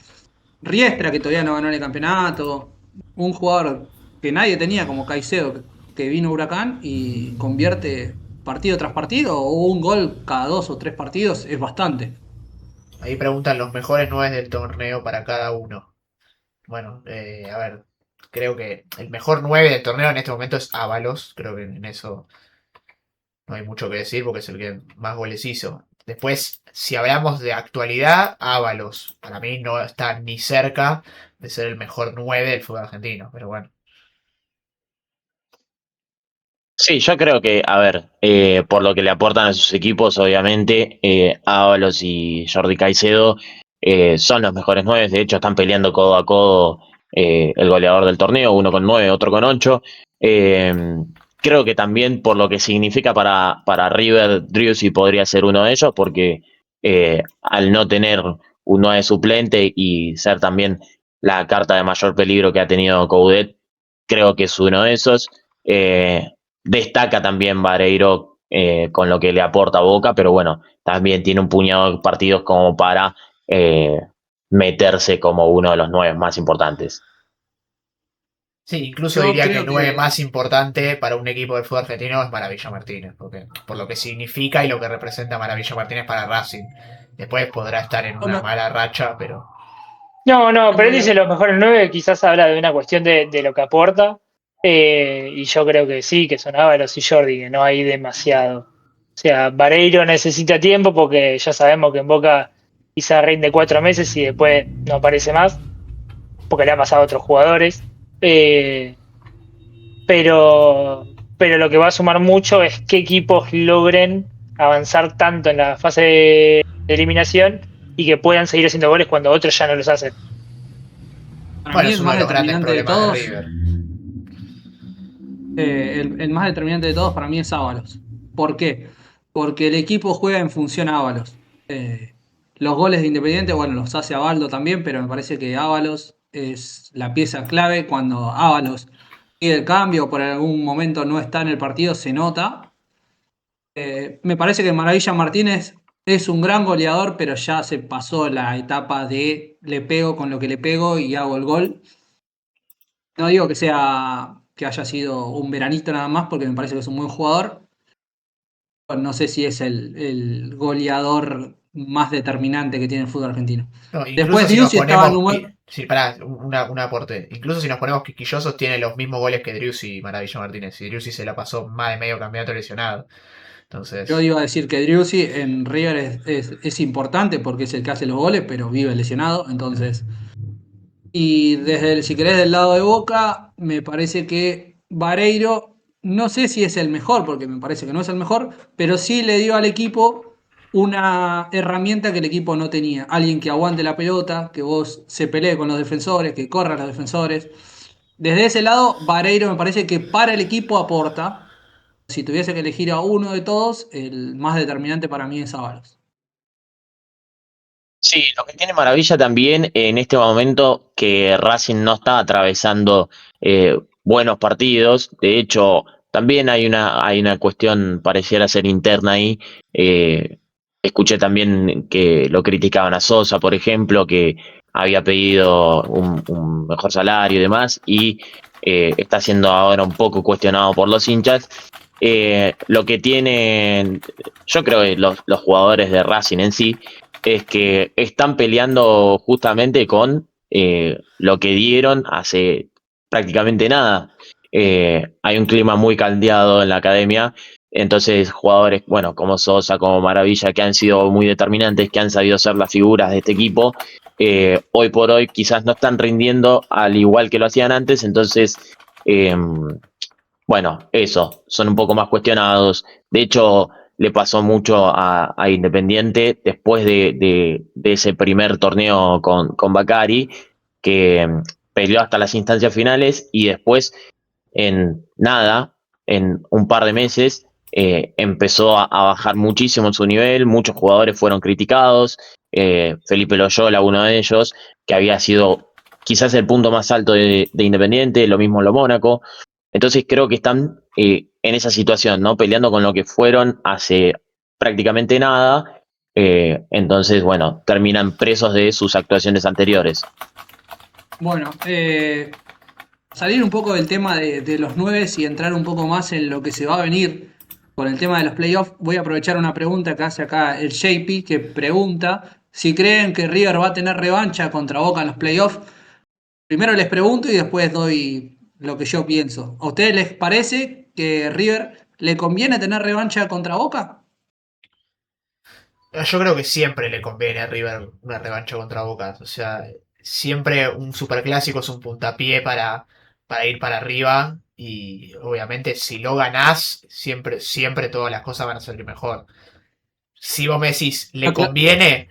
A: Riestra, que todavía no ganó el campeonato. Un jugador que nadie tenía como Caicedo, que vino a Huracán y convierte partido tras partido, o un gol cada 2 o 3 partidos, es bastante.
C: Ahí preguntan los mejores 9 del torneo para cada uno. Bueno, a ver, creo que el mejor 9 del torneo en este momento es Ábalos. Creo que en eso no hay mucho que decir porque es el que más goles hizo. Después, si hablamos de actualidad, Ábalos para mí no está ni cerca de ser el mejor 9 del fútbol argentino. Pero bueno,
B: Sí, yo creo que, a ver, por lo que le aportan a sus equipos, obviamente, Ábalos y Jordi Caicedo son los mejores nueve. De hecho, están peleando codo a codo el goleador del torneo, uno con 9, otro con 8. Creo que también por lo que significa para River, Driussi podría ser uno de ellos, porque al no tener un 9 suplente y ser también la carta de mayor peligro que ha tenido Coudet, creo que es uno de esos. Destaca también Vareiro con lo que le aporta a Boca, pero bueno, también tiene un puñado de partidos como para eh, meterse como uno de los 9 más importantes.
C: sí, incluso
A: Yo
C: diría que el
A: creo
C: 9
A: que
C: más importante para un equipo del fútbol argentino es Maravilla Martínez, porque por lo que significa y lo que representa Maravilla Martínez para Racing. Después podrá estar en
A: yo
C: una
A: me,
C: mala racha, pero
D: No, no,
A: yo
D: pero
A: me
D: él
A: voy
D: dice
A: a-
D: los mejores 9, quizás habla de una cuestión de lo que aporta. Y yo creo que sí, que son Ábalos y Jordi, que no hay demasiado. O sea, Vareiro necesita tiempo porque ya sabemos que en Boca quizás rinde 4 meses y después no aparece más, porque le ha pasado a otros jugadores. Eh, pero lo que va a sumar mucho es qué equipos logren avanzar tanto en la fase de eliminación y que puedan seguir haciendo goles cuando otros ya no los hacen.
A: Para
C: bueno,
A: mí
C: es
A: el
C: uno
A: más
C: de los grandes
A: determinante de
C: problemas de
A: todos,
C: River.
A: el más determinante de todos para mí es Ábalos. ¿Por qué? Porque el equipo juega en función a Ábalos. Los goles de Independiente, bueno, los hace Abaldo también, pero me parece que Ábalos es la pieza clave. Cuando Ábalos pide el cambio o por algún momento no está en el partido, se nota. Me parece que Maravilla Martínez es un gran goleador, pero ya se pasó la etapa de le pego con lo que le pego y hago el gol. No digo que haya sido un veranito nada más, porque me parece que es un buen jugador. No sé si es el goleador más determinante que tiene el fútbol argentino.
C: No, incluso
A: Después
C: si nos
A: Driussi estaba
C: ponemos.
A: número.
C: Sí, pará, un aporte. Incluso si nos ponemos quisquillosos, tiene los mismos goles que Driussi y Maravilla Martínez. Y Driussi se la pasó más de medio campeonato lesionado.
A: Yo
C: Entonces.
A: iba a decir que Driussi en River es importante porque es el que hace los goles, pero vive lesionado. Entonces, y si querés del lado de Boca, me parece que Vareiro, no sé si es el mejor, porque me parece que no es el mejor, pero sí le dio al equipo una herramienta que el equipo no tenía. Alguien que aguante la pelota, que vos se pelee con los defensores, que corra a los defensores. Desde ese lado, Vareiro me parece que para el equipo aporta. Si tuviese que elegir a uno de todos, el más determinante para mí es Ábalos.
B: Sí, lo que tiene maravilla también en este momento que Racing no está atravesando buenos partidos. De hecho, también hay una cuestión pareciera ser interna ahí. Eh, Escuché también que lo criticaban a Sosa, por ejemplo, que había pedido un mejor salario y demás, y está siendo ahora un poco cuestionado por los hinchas. Lo que tienen, yo creo que los jugadores de Racing en sí es que están peleando justamente con lo que dieron hace prácticamente nada. Hay un clima muy caldeado en la academia, entonces jugadores, bueno, como Sosa, como Maravilla, que han sido muy determinantes, que han sabido ser las figuras de este equipo, hoy por hoy quizás no están rindiendo al igual que lo hacían antes, entonces, bueno, eso, son un poco más cuestionados. De hecho, le pasó mucho a Independiente después de ese primer torneo con Bacari, que peleó hasta las instancias finales y después, en nada, en un par de meses, empezó a bajar muchísimo su nivel, muchos jugadores fueron criticados, Felipe Loyola, uno de ellos, que había sido quizás el punto más alto de Independiente, lo mismo en lo Mónaco. Entonces creo que están en esa situación, ¿no? Peleando con lo que fueron hace prácticamente nada. Entonces, bueno, terminan presos de sus actuaciones anteriores.
A: Bueno, salir un poco del tema de los nueves y entrar un poco más en lo que se va a venir con el tema de los playoffs, voy a aprovechar una pregunta que hace acá el JP, que pregunta si creen que River va a tener revancha contra Boca en los playoffs. Primero les pregunto y después doy lo que yo pienso. ¿A ustedes les parece que River le conviene tener revancha contra Boca?
C: Yo creo que siempre le conviene a River una revancha contra Boca. O sea, siempre un superclásico es un puntapié para ir para arriba. Y obviamente si lo ganás, siempre, siempre todas las cosas van a salir mejor. Si vos me decís, ¿le conviene?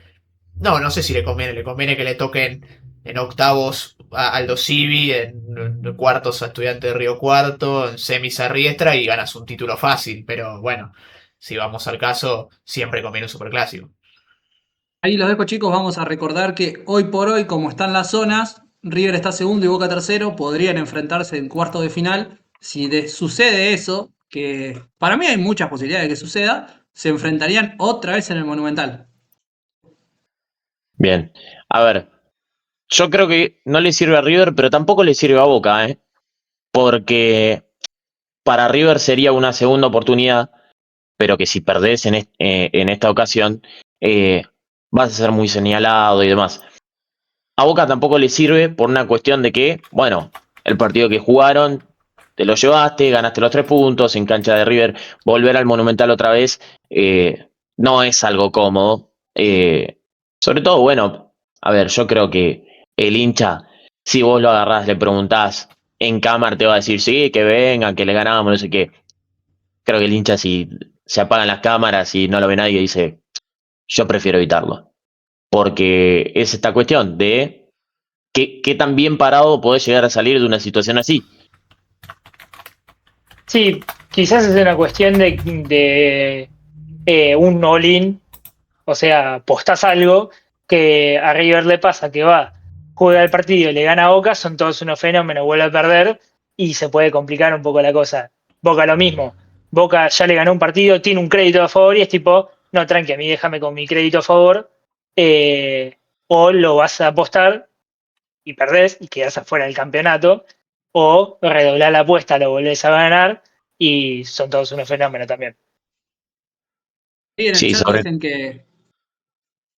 C: No, no sé si le conviene que le toquen en octavos a Aldo Civi, en cuartos a Estudiante de Río Cuarto, en semis a Riestra y ganas un título fácil. Pero bueno, si vamos al caso, siempre conviene un superclásico.
A: Ahí los dejo, chicos. Vamos a recordar que hoy por hoy, como están las zonas, River está segundo y Boca tercero. Podrían enfrentarse en cuartos de final. Si sucede eso, que para mí hay muchas posibilidades de que suceda, se enfrentarían otra vez en el Monumental.
B: Bien, a ver, yo creo que no le sirve a River, pero tampoco le sirve a Boca, ¿eh? Porque para River sería una segunda oportunidad, pero que si perdés en esta ocasión, eh, vas a ser muy señalado y demás. A Boca tampoco le sirve por una cuestión de que, bueno, el partido que jugaron, te lo llevaste, ganaste los 3 puntos en cancha de River, volver al Monumental otra vez no es algo cómodo. Sobre todo, bueno, a ver, yo creo que el hincha, si vos lo agarrás, le preguntás en cámara, te va a decir, sí, que vengan, que le ganamos, no sé qué. Creo que el hincha, si se apagan las cámaras y no lo ve nadie, dice, yo prefiero evitarlo. Porque es esta cuestión de qué tan bien parado podés llegar a salir de una situación así.
D: Sí, quizás es una cuestión de un all-in, o sea, apostás algo que a River le pasa que va, juega el partido, le gana a Boca, son todos unos fenómenos, vuelve a perder y se puede complicar un poco la cosa. Boca lo mismo, Boca ya le ganó un partido, tiene un crédito a favor y es tipo, no, tranqui, a mí déjame con mi crédito a favor, o lo vas a apostar y perdés y quedás afuera del campeonato, o redoblás la apuesta, lo volvés a ganar y son todos unos fenómenos también.
A: Y en el
B: Sí,
A: chat dicen que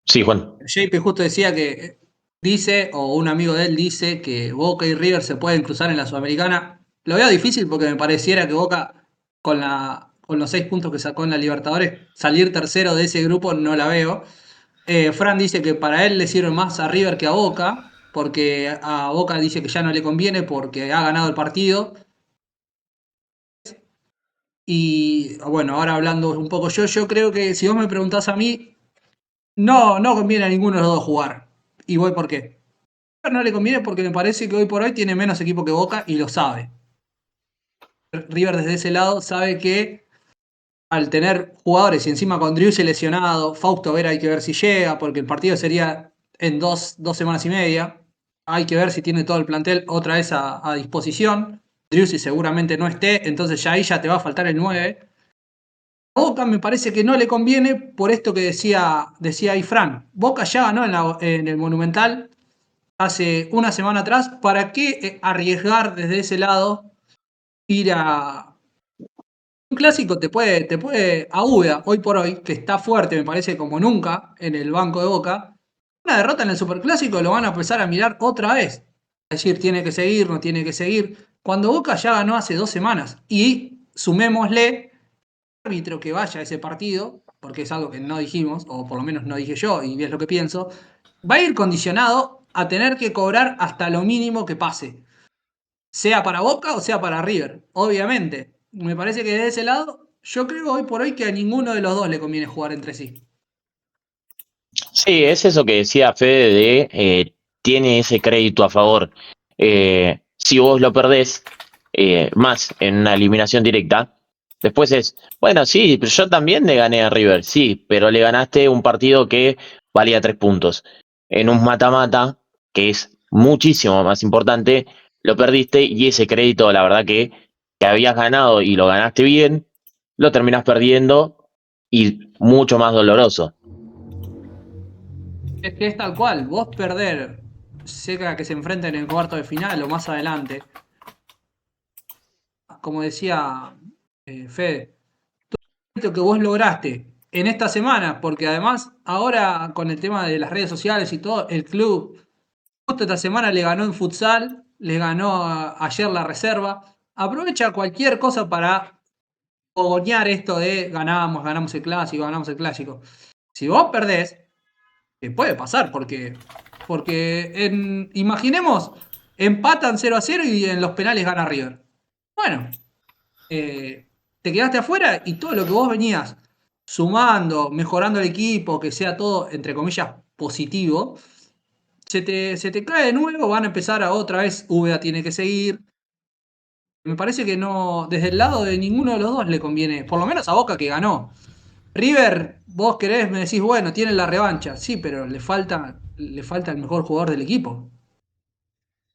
B: Sí, Juan.
A: JP justo decía que dice, o un amigo de él dice, que Boca y River se pueden cruzar en la Sudamericana. Lo veo difícil porque me pareciera que Boca, con los 6 puntos que sacó en la Libertadores, salir tercero de ese grupo no la veo. Fran dice que para él le sirve más a River que a Boca, porque a Boca dice que ya no le conviene porque ha ganado el partido. Y bueno, ahora hablando un poco yo creo que si vos me preguntás a mí, no conviene a ninguno de los dos jugar. Y voy por qué. No le conviene porque me parece que hoy por hoy tiene menos equipo que Boca y lo sabe. River desde ese lado sabe que al tener jugadores y encima con Driussi lesionado, Fausto Vera hay que ver si llega, porque el partido sería en dos semanas y media. Hay que ver si tiene todo el plantel otra vez a disposición. Driussi seguramente no esté, entonces ya ahí ya te va a faltar el 9. A Boca me parece que no le conviene por esto que decía ahí Fran. Boca ya ganó en el Monumental hace una semana atrás. ¿Para qué arriesgar desde ese lado ir a un clásico? Te puede a Uda, hoy por hoy, que está fuerte, me parece, como nunca en el banco de Boca. Una derrota en el Superclásico lo van a empezar a mirar otra vez. Es decir, tiene que seguir, no tiene que seguir. Cuando Boca ya ganó hace 2 semanas. Y sumémosle árbitro que vaya a ese partido, porque es algo que no dijimos, o por lo menos no dije yo, y es lo que pienso, va a ir condicionado a tener que cobrar hasta lo mínimo que pase. Sea para Boca o sea para River, obviamente. Me parece que de ese lado, yo creo hoy por hoy que a ninguno de los dos le conviene jugar entre sí.
B: Sí, es eso que decía Fede de tiene ese crédito a favor. Si vos lo perdés, más en una eliminación directa, después es, bueno, sí, pero yo también le gané a River, sí, pero le ganaste un partido que valía 3 puntos. En un mata-mata, que es muchísimo más importante, lo perdiste y ese crédito, la verdad que habías ganado y lo ganaste bien, lo terminás perdiendo y mucho más doloroso.
A: Es que es tal cual, vos perder, sea que se enfrenten en el cuarto de final o más adelante, como decía Fede, todo lo que vos lograste en esta semana, porque además ahora con el tema de las redes sociales y todo, el club justo esta semana le ganó en futsal, le ganó ayer la reserva, aprovecha cualquier cosa para fogonear esto de ganamos el clásico, ganamos el clásico. Si vos perdés, puede pasar, porque imaginemos, empatan 0-0 y en los penales gana River. Bueno, te quedaste afuera y todo lo que vos venías sumando, mejorando el equipo, que sea todo, entre comillas, positivo, se te cae de nuevo, van a empezar a otra vez, Úbeda tiene que seguir. Me parece que no, desde el lado de ninguno de los dos le conviene, por lo menos a Boca que ganó. River, vos querés, me decís, bueno, tiene la revancha, sí, pero le falta el mejor jugador del equipo.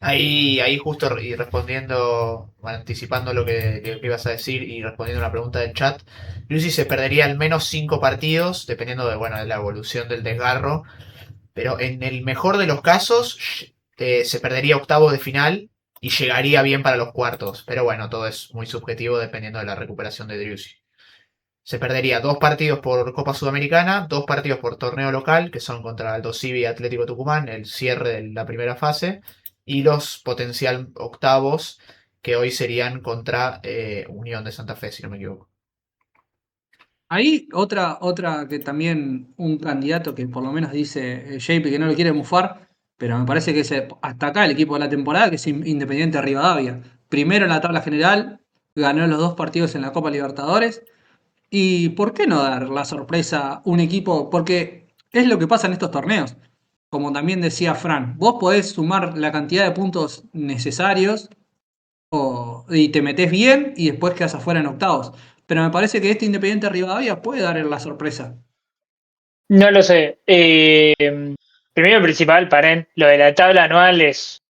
C: Ahí justo y respondiendo, bueno, anticipando lo que ibas a decir y respondiendo a una pregunta del chat, Lucy se perdería al menos 5 partidos, dependiendo de, bueno, de la evolución del desgarro, pero en el mejor de los casos se perdería octavos de final y llegaría bien para los cuartos, pero bueno, todo es muy subjetivo dependiendo de la recuperación de Driussi. Se perdería 2 partidos por Copa Sudamericana, 2 partidos por torneo local, que son contra Aldo Civi y Atlético Tucumán, el cierre de la primera fase, y los potencial octavos, que hoy serían contra Unión de Santa Fe, si no me equivoco.
A: Ahí otra que también un candidato que por lo menos dice JP que no lo quiere mufar, pero me parece que es hasta acá el equipo de la temporada, que es Independiente Rivadavia. Primero en la tabla general, ganó los 2 partidos en la Copa Libertadores. ¿Y por qué no dar la sorpresa a un equipo? Porque es lo que pasa en estos torneos. Como también decía Fran, vos podés sumar la cantidad de puntos necesarios y te metés bien y después quedas afuera en octavos. Pero me parece que este Independiente Rivadavia puede dar la sorpresa.
D: No lo sé. Primero y principal, paren, lo de la tabla anual es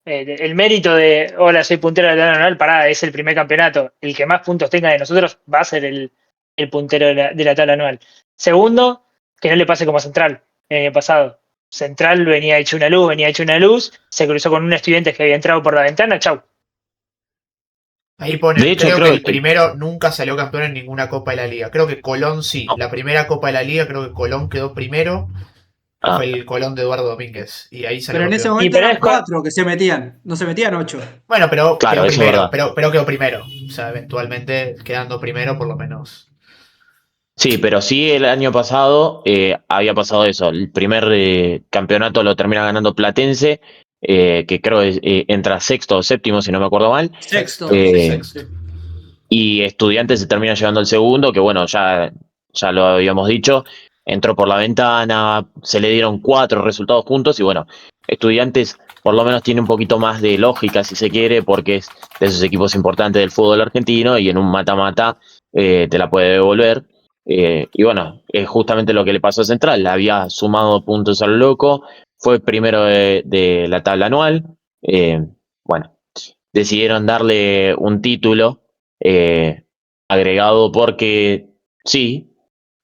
D: el mérito de, hola, soy puntero de la tabla anual, pará, es el primer campeonato. El que más puntos tenga de nosotros va a ser el puntero de la tabla anual. Segundo, que no le pase como a Central el año pasado. Central venía hecho una luz, se cruzó con un estudiante que había entrado por la ventana, chau.
C: Ahí pone,
B: De hecho,
C: creo que
B: creo
C: el primero nunca salió campeón en ninguna Copa de la Liga. Creo que Colón sí.
B: No.
C: La primera Copa de la Liga, creo que Colón quedó primero.
B: Ah,
C: Fue el Colón de Eduardo Domínguez. Y ahí salió
A: Pero en ese
C: campeón.
D: Y
A: momento
D: pero
A: eran
D: es
A: 4 que se metían, no se metían 8.
C: Bueno, pero
B: claro,
C: quedó
B: eso es
C: primero.
B: verdad.
C: Pero quedó primero. O sea, eventualmente quedando primero por lo menos.
B: Sí, pero sí el año pasado había pasado eso. El primer campeonato lo termina ganando Platense, que creo entra sexto o séptimo, si no me acuerdo mal.
A: Sexto.
B: Eh,
C: Sexto.
B: y Estudiantes se termina llevando el segundo, que bueno, ya lo habíamos dicho. Entró por la ventana, se le dieron 4 resultados juntos y bueno, Estudiantes por lo menos tiene un poquito más de lógica, si se quiere, porque es de esos equipos importantes del fútbol argentino y en un mata-mata te la puede devolver. Y bueno, es justamente lo que le pasó a Central. Le había sumado puntos al loco, fue primero de la tabla anual. Bueno, decidieron darle un título agregado porque sí.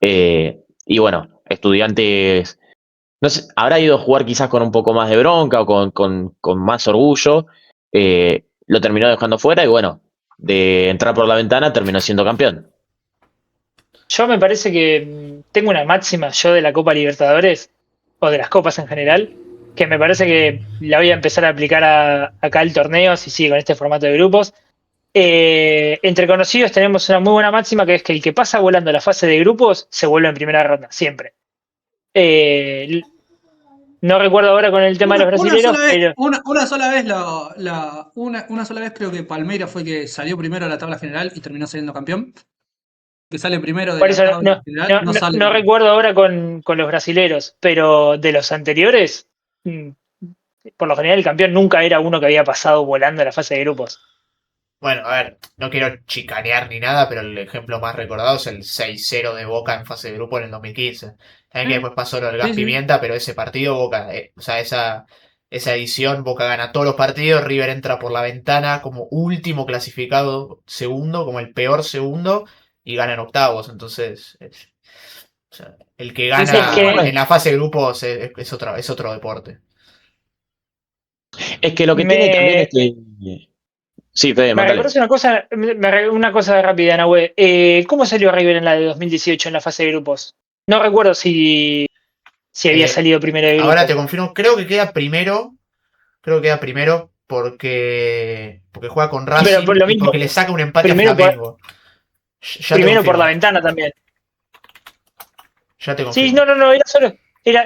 B: Y bueno, Estudiantes, no sé, habrá ido a jugar quizás con un poco más de bronca o con más orgullo. Lo terminó dejando fuera y bueno, de entrar por la ventana terminó siendo campeón.
D: Yo me parece que tengo una máxima yo de la Copa Libertadores, o de las copas en general, que me parece que la voy a empezar a aplicar acá al torneo, si sigue con este formato de grupos. Entre conocidos tenemos una muy buena máxima que es que el que pasa volando la fase de grupos se vuelve en primera ronda, siempre. Eh, no recuerdo ahora con el tema de los
A: Una
D: brasileros,
A: sola vez,
D: pero
A: una sola vez una sola vez creo que Palmeiras fue que salió primero de la tabla general y terminó siendo campeón. Que sale primero de
D: por
A: la
D: eso
A: tabla general, no sale
D: no
A: primero.
D: recuerdo ahora con los brasileros, pero de los anteriores, mm, por lo general el campeón nunca era uno que había pasado volando la fase de grupos.
C: Bueno, a ver, no quiero chicanear ni nada, pero el ejemplo más recordado es el 6-0 de Boca en fase de grupo en el 2015. Saben que después pasó lo del gas
A: Sí, sí.
C: pimienta, pero ese partido Boca, o sea, esa edición Boca gana todos los partidos, River entra por la ventana como último clasificado segundo, como el peor segundo, y gana en octavos. Entonces, o sea, el que
A: Sí, sí,
D: Es
C: gana
A: tal
D: que
C: en
A: cual.
C: la fase de grupos es otro deporte.
B: Es que lo que tiene también es
D: me,
B: que... Sí, Fede,
D: me
B: mándale.
D: recuerdas una cosa rápida, Nahue. ¿Cómo salió River en la de 2018 en la fase de grupos? No recuerdo si había
C: Eh,
D: salido primero de
C: Ahora te
D: grupo.
C: confirmo, creo que queda primero porque juega con
D: Sí, pero
C: Racing
D: por lo
C: y porque
D: mismo,
C: le saca un empate a
D: primero
C: Flamengo. Ya te
D: primero por la
C: confirmo,
D: ventana también.
C: ya te
D: Sí,
C: confirmo.
D: no,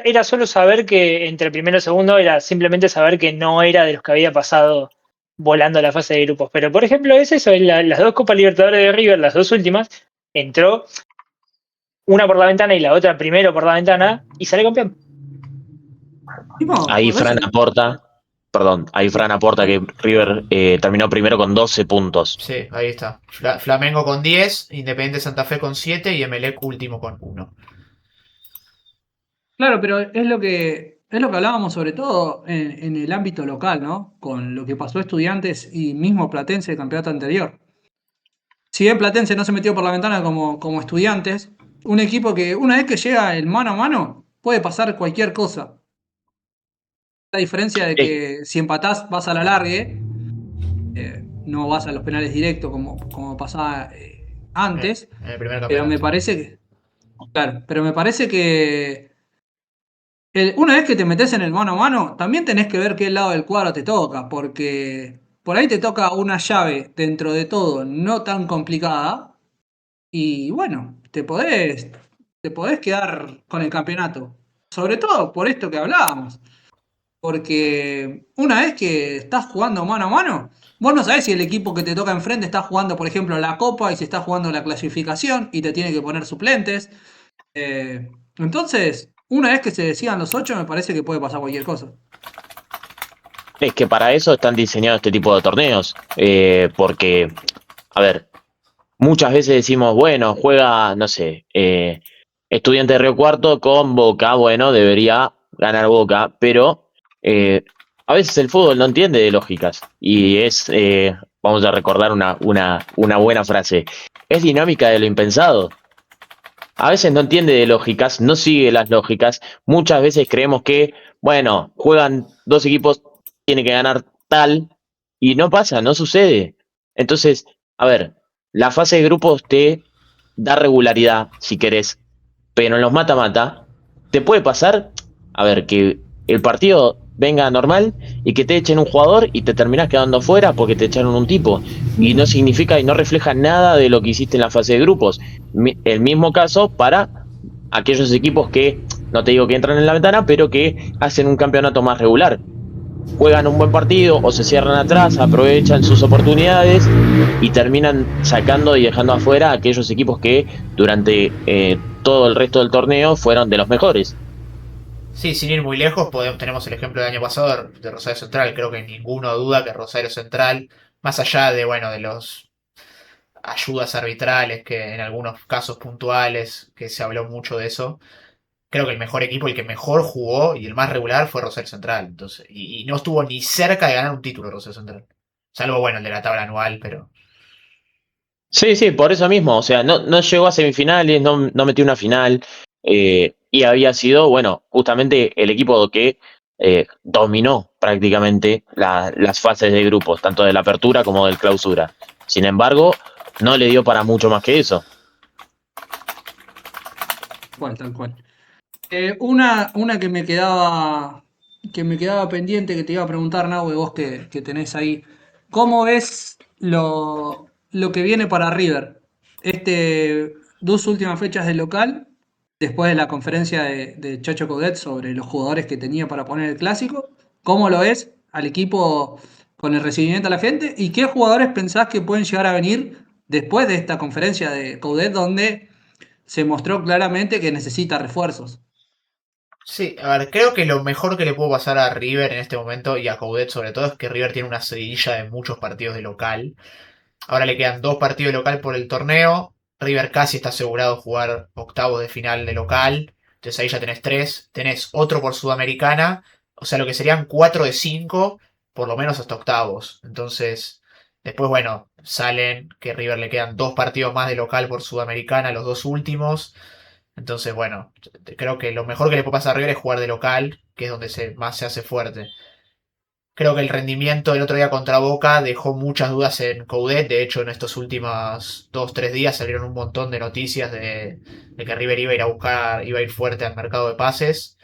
D: era solo saber que entre primero y segundo era simplemente saber que no era de los que había pasado volando la fase de grupos. Pero por ejemplo, es eso, las dos Copas Libertadores de River, las dos últimas, entró una por la ventana y la otra primero por la ventana y sale campeón.
A: Tipo,
B: Ahí
A: por eso.
B: Fran aporta, perdón, ahí Fran aporta que River terminó primero con 12 puntos.
C: Sí, ahí está. Flamengo con 10, Independiente Santa Fe con 7 y Emelec último con 1.
A: Claro, pero es lo que hablábamos sobre todo en el ámbito local, ¿no? Con lo que pasó a Estudiantes y mismo Platense el campeonato anterior. Si bien Platense no se metió por la ventana como Estudiantes, un equipo que una vez que llega el mano a mano puede pasar cualquier cosa. La diferencia de
B: Eh,
A: que si empatás vas a la largue, no vas a los penales directos como pasaba antes,
C: En el primer
A: pero me
C: campeonato.
A: parece que, claro, pero me parece que una vez que te metes en el mano a mano, también tenés que ver qué lado del cuadro te toca, porque por ahí te toca una llave dentro de todo no tan complicada y bueno, te podés quedar con el campeonato. Sobre todo por esto que hablábamos. Porque una vez que estás jugando mano a mano, vos no sabés si el equipo que te toca enfrente está jugando, por ejemplo, la Copa y si está jugando la clasificación y te tiene que poner suplentes. Entonces, una vez que se decidan los 8, me parece que puede pasar cualquier cosa.
B: es que para eso están diseñados este tipo de torneos, porque, a ver, muchas veces decimos, bueno, juega, no sé, Estudiante de Río Cuarto con Boca, bueno, debería ganar Boca, pero a veces el fútbol no entiende de lógicas y vamos a recordar una buena frase, es dinámica de lo impensado. A veces no entiende de lógicas, no sigue las lógicas, muchas veces creemos que, bueno, juegan dos equipos, tiene que ganar tal, y no pasa, no sucede. Entonces, a ver, la fase de grupos te da regularidad, si querés, pero en los mata-mata te puede pasar, a ver, que el partido venga normal y que te echen un jugador y te terminás quedando fuera porque te echaron un tipo. Y no significa y no refleja nada de lo que hiciste en la fase de grupos. El mismo caso para aquellos equipos que, no te digo que entran en la ventana, pero que hacen un campeonato más regular. Juegan un buen partido o se cierran atrás, aprovechan sus oportunidades y terminan sacando y dejando afuera a aquellos equipos que durante todo el resto del torneo fueron de los mejores.
C: Sí, sin ir muy lejos, tenemos el ejemplo del año pasado de Rosario Central. Creo que ninguno duda que Rosario Central, más allá de, bueno, de los ayudas arbitrales, que en algunos casos puntuales, que se habló mucho de eso, creo que el mejor equipo, el que mejor jugó y el más regular fue Rosario Central. Entonces, y no estuvo ni cerca de ganar un título Rosario Central. Salvo, bueno, el de la tabla anual, pero...
B: Sí, sí, por eso mismo. O sea, no llegó a semifinales, no metió una final. Y había sido, bueno, justamente el equipo que dominó prácticamente las fases de grupos, tanto de la apertura como del clausura. Sin embargo, no le dio para mucho más que eso.
A: Tal cual. Una que me quedaba pendiente, que te iba a preguntar, Nahue, vos que tenés ahí. ¿Cómo ves lo que viene para River? Dos últimas fechas de local, después de la conferencia de Chacho Coudet sobre los jugadores que tenía para poner el clásico. ¿Cómo lo ves al equipo con el recibimiento a la gente? ¿Y qué jugadores pensás que pueden llegar a venir después de esta conferencia de Coudet, donde se mostró claramente que necesita refuerzos?
C: Sí, a ver, creo que lo mejor que le puedo pasar a River en este momento y a Coudet sobre todo es que River tiene una seguidilla de muchos partidos de local. Ahora le quedan 2 partidos de local por el torneo. River casi está asegurado jugar octavos de final de local. Entonces ahí ya tenés 3. Tenés otro por Sudamericana. O sea, lo que serían 4 de 5, por lo menos hasta octavos. Entonces, después, bueno, salen que River le quedan 2 partidos más de local por Sudamericana, los 2 últimos. Entonces, bueno, creo que lo mejor que le puede pasar a River es jugar de local, que es donde más se hace fuerte. Creo que el rendimiento del otro día contra Boca dejó muchas dudas en Coudet. De hecho, en estos últimos 2 o 3 días salieron un montón de noticias de que River iba a ir fuerte al mercado de pases.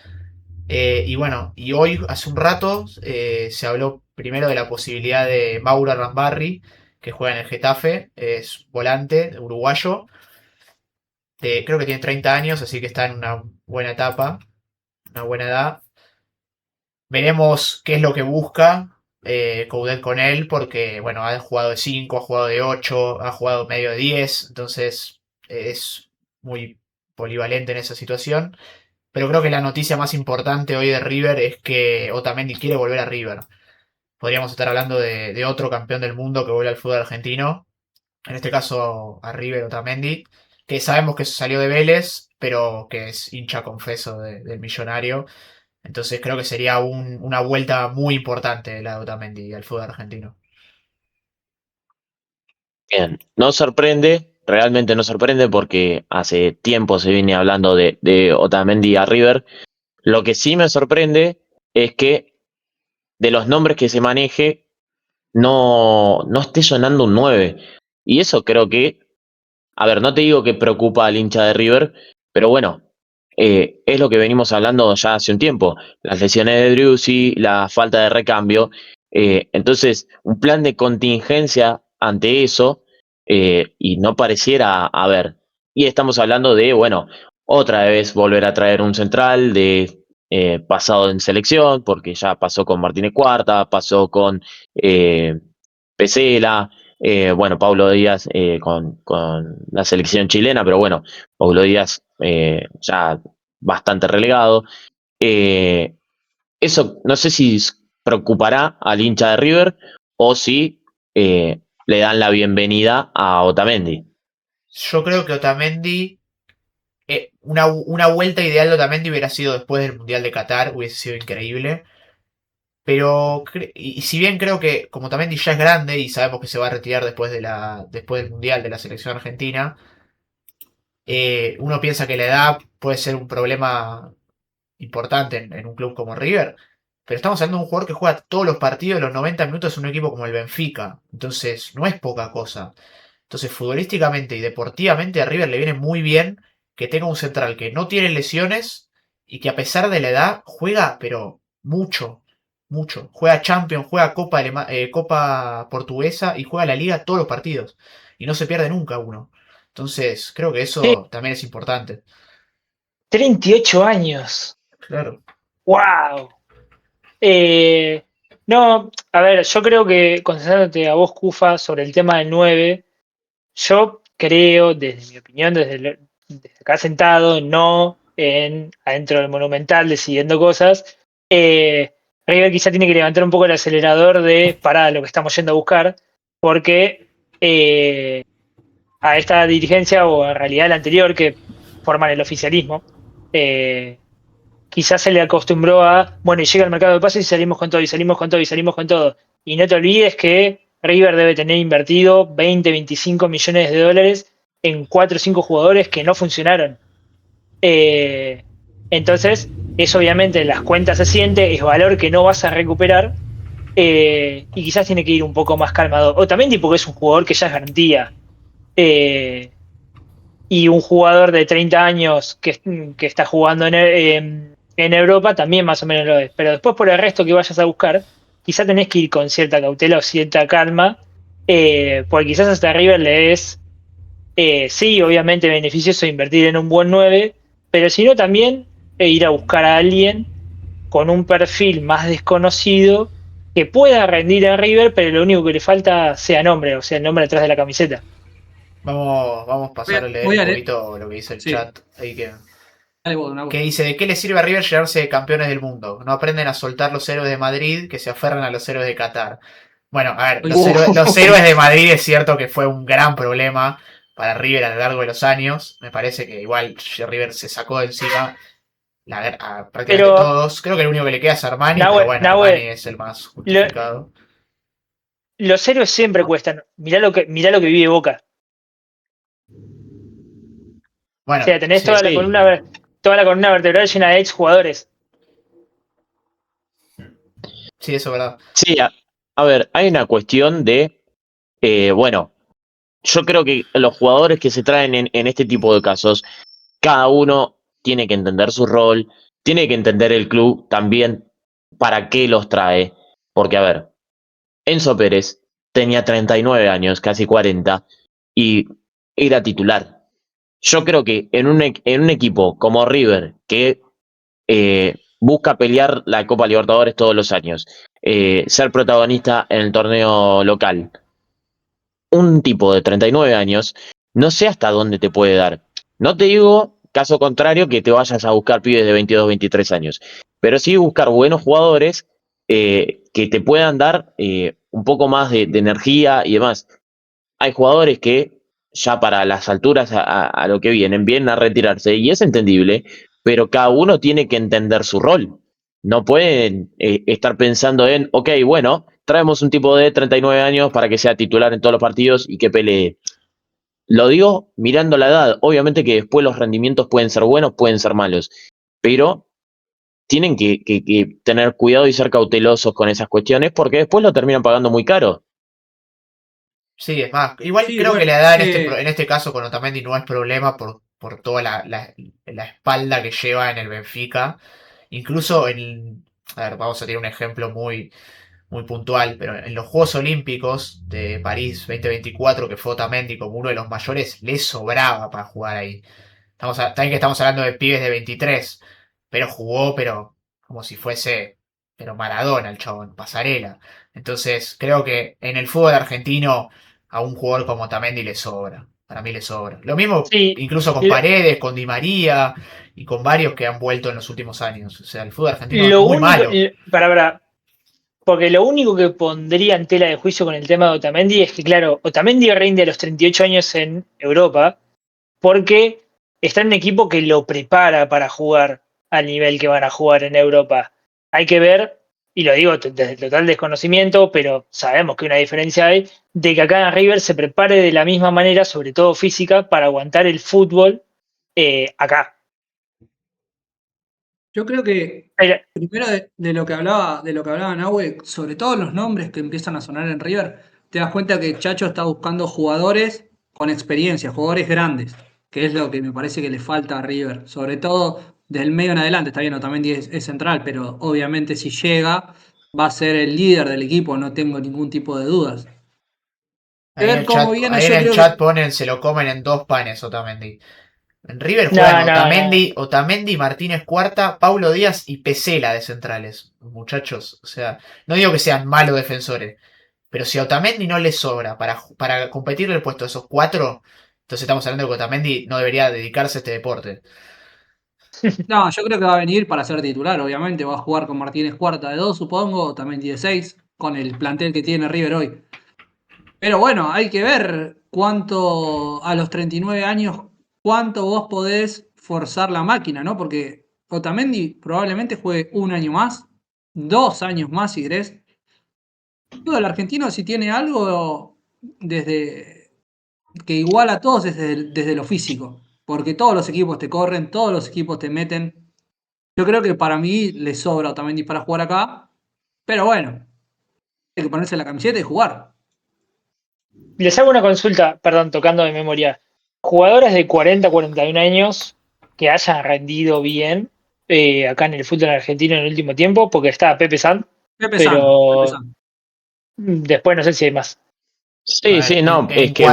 C: Y bueno, y hoy, hace un rato, se habló primero de la posibilidad de Mauro Rambarri, que juega en el Getafe, es volante uruguayo. Creo que tiene 30 años, así que está en una buena etapa, una buena edad. Veremos qué es lo que busca Coudet con él, porque bueno, ha jugado de 5, ha jugado de 8, ha jugado medio de 10, entonces es muy polivalente en esa situación. Pero creo que la noticia más importante hoy de River es que Otamendi quiere volver a River. Podríamos estar hablando de otro campeón del mundo que vuelve al fútbol argentino, en este caso a River Otamendi, que sabemos que salió de Vélez, pero que es hincha confeso del Millonario. Entonces creo que sería una vuelta muy importante la de Otamendi al fútbol argentino.
B: Bien, no sorprende, realmente no sorprende porque hace tiempo se viene hablando de Otamendi a River. Lo que sí me sorprende es que de los nombres que se maneje no esté sonando un 9. Y eso creo que, a ver, no te digo que preocupa al hincha de River, pero bueno, es lo que venimos hablando ya hace un tiempo. Las lesiones de Driussi, la falta de recambio. Entonces, un plan de contingencia ante eso, y no pareciera haber. Y estamos hablando de, bueno, otra vez volver a traer un central de pasado en selección, porque ya pasó con Martínez Cuarta, pasó con Pesela, bueno, Paulo Díaz con la selección chilena, pero bueno, Paulo Díaz ya bastante relegado. Eh, Eso no sé si preocupará al hincha de River o si le dan la bienvenida a Otamendi.
C: Yo creo que Otamendi, una vuelta ideal de Otamendi hubiera sido después del Mundial de Qatar, hubiese sido increíble. Pero, y si bien creo que como Otamendi ya es grande y sabemos que se va a retirar después del Mundial de la selección argentina, uno piensa que la edad puede ser un problema importante en un club como River. Pero estamos hablando de un jugador que juega todos los partidos, los 90 minutos en un equipo como el Benfica. Entonces, no es poca cosa. Entonces, futbolísticamente y deportivamente a River le viene muy bien que tenga un central que no tiene lesiones y que a pesar de la edad juega, pero mucho, mucho. Juega Champions, juega Copa Portuguesa y juega la Liga todos los partidos. Y no se pierde nunca uno. Entonces, creo que
D: Sí,
C: eso también es importante.
D: 38 años.
C: Claro.
D: ¡Wow! No, a ver, yo creo que contestándote a vos, Cufa, sobre el tema del 9, yo creo, desde mi opinión, desde acá sentado, no adentro del Monumental decidiendo cosas, River quizá tiene que levantar un poco el acelerador de para lo que estamos yendo a buscar, porque a esta dirigencia o en realidad la anterior que forman el oficialismo, Quizás se le acostumbró a, bueno, y llega el mercado de pases y salimos con todo, y salimos con todo, y salimos con todo. Y no te olvides que River debe tener invertido 20, 25 millones de dólares en 4 o 5 jugadores que no funcionaron. Eh, entonces, eso obviamente en las cuentas se siente, es valor que no vas a recuperar, y quizás tiene que ir un poco más calmado. O también tipo que es un jugador que ya es garantía. Eh, y un jugador de 30 años que está jugando en Europa también más o menos lo es. Pero después por el resto que vayas a buscar, quizás tenés que ir con cierta cautela o cierta calma, porque quizás hasta River le es, sí, obviamente beneficioso invertir en un buen 9, pero si no también ir a buscar a alguien con un perfil más desconocido que pueda rendir en River, pero lo único que le falta sea nombre, o sea, el nombre atrás de la camiseta.
C: Vamos a pasar a leer
A: Voy
C: un
A: a leer.
C: poquito lo que dice el
A: Sí,
C: chat. Ahí
A: dale vos, una
C: que
A: voz.
C: dice, ¿de qué le sirve a River llegarse de campeones del mundo? No aprenden a soltar los héroes de Madrid que se aferran a los héroes de Qatar. Bueno, a ver, los héroes de Madrid es cierto que fue un gran problema para River a lo largo de los años. Me parece que igual River se sacó de encima a prácticamente
D: Pero,
C: todos. Creo que el único que le queda es Armani, pero
D: Nahue,
C: bueno, Armani
D: Nahue,
C: es el más
D: lo-
C: justificado.
D: los héroes siempre cuestan. Mirá lo que vive Boca. O
C: Bueno,
D: sea, tenés
C: sí,
B: Sí,
D: toda la columna vertebral llena de ex jugadores.
C: sí, eso es verdad.
B: sí, a ver, hay una cuestión de, bueno, yo creo que los jugadores que se traen en este tipo de casos, cada uno tiene que entender su rol, tiene que entender el club también para qué los trae. Porque, a ver, Enzo Pérez tenía 39 años, casi 40, y era titular. Yo creo que en un equipo como River, que busca pelear la Copa Libertadores todos los años, ser protagonista en el torneo local, un tipo de 39 años, no sé hasta dónde te puede dar. No te digo, caso contrario, que te vayas a buscar pibes de 22, 23 años, pero sí buscar buenos jugadores que te puedan dar un poco más de energía y demás. Hay jugadores que ya para las alturas a lo que vienen a retirarse y es entendible, pero cada uno tiene que entender su rol. No pueden estar pensando en, ok, bueno, traemos un tipo de 39 años para que sea titular en todos los partidos y que pelee. Lo digo mirando la edad. Obviamente que después los rendimientos pueden ser buenos, pueden ser malos, pero tienen que tener cuidado y ser cautelosos con esas cuestiones porque después lo terminan pagando muy caro.
C: Sí, es más, igual
A: Sí,
C: creo que
A: bueno,
C: la edad en este caso con Otamendi no es problema por toda la espalda que lleva en el Benfica. Incluso a ver, vamos a tener un ejemplo muy puntual, pero en los Juegos Olímpicos de París 2024, que fue Otamendi como uno de los mayores, le sobraba para jugar ahí. También que estamos hablando de pibes de 23, pero jugó, pero como si fuese, pero Maradona el chabón, pasarela. Entonces, creo que en el fútbol argentino a un jugador como Otamendi le sobra. Para mí le sobra. Lo mismo
D: Sí,
C: incluso con
D: lo,
C: Paredes, con Di María y con varios que han vuelto en los últimos años. O sea, el fútbol argentino es
D: lo
C: muy
D: único,
C: malo.
D: porque lo único que pondría en tela de juicio con el tema de Otamendi es que, claro, Otamendi rinde a los 38 años en Europa porque está en un equipo que lo prepara para jugar al nivel que van a jugar en Europa. Hay que ver, y lo digo desde el total desconocimiento, pero sabemos que una diferencia hay, de que acá en River se prepare de la misma manera, sobre todo física, para aguantar el fútbol acá.
A: yo creo que
D: Pero-
A: primero de lo que hablaba Nahue, sobre todo los nombres que empiezan a sonar en River, te das cuenta que Chacho está buscando jugadores con experiencia, jugadores grandes, que es lo que me parece que le falta a River, sobre todo del medio en adelante. Está bien, Otamendi es central, pero obviamente si llega va a ser el líder del equipo, no tengo ningún tipo de dudas. Que ver cómo viene,
C: Ahí en
A: yo
C: el
A: creo
C: chat
A: que
C: ponen, se lo comen en dos panes Otamendi. En River juegan
D: no, no, no.
C: Otamendi, Martínez Cuarta, Paulo Díaz y Pesela de centrales. Muchachos, o sea, no digo que sean malos defensores, pero si a Otamendi no le sobra para competir el puesto de esos cuatro, entonces estamos hablando de que Otamendi no debería dedicarse a este deporte.
A: no, yo creo que va a venir para ser titular, obviamente. Va a jugar con Martínez Cuarta de 2, supongo, también de 6, con el plantel que tiene River hoy. Pero bueno, hay que ver cuánto a los 39 años, cuánto vos podés forzar la máquina, ¿no? Porque Otamendi probablemente juegue 1 año más, 2 años más, si querés. Digo, el argentino si tiene algo desde que iguala a todos desde lo físico, porque todos los equipos te corren, todos los equipos te meten. Yo creo que para mí le sobra Otamendi para jugar acá, pero bueno, hay que ponerse la camiseta y jugar.
D: Les hago una consulta, perdón, tocando de memoria. Jugadores de 40, 41 años que hayan rendido bien acá en el fútbol argentino en el último tiempo, porque está Pepe San,
A: Pepe
D: pero
A: San.
D: después no sé si hay más.
C: A
B: Sí,
C: ver,
B: sí, no, es
C: en
B: que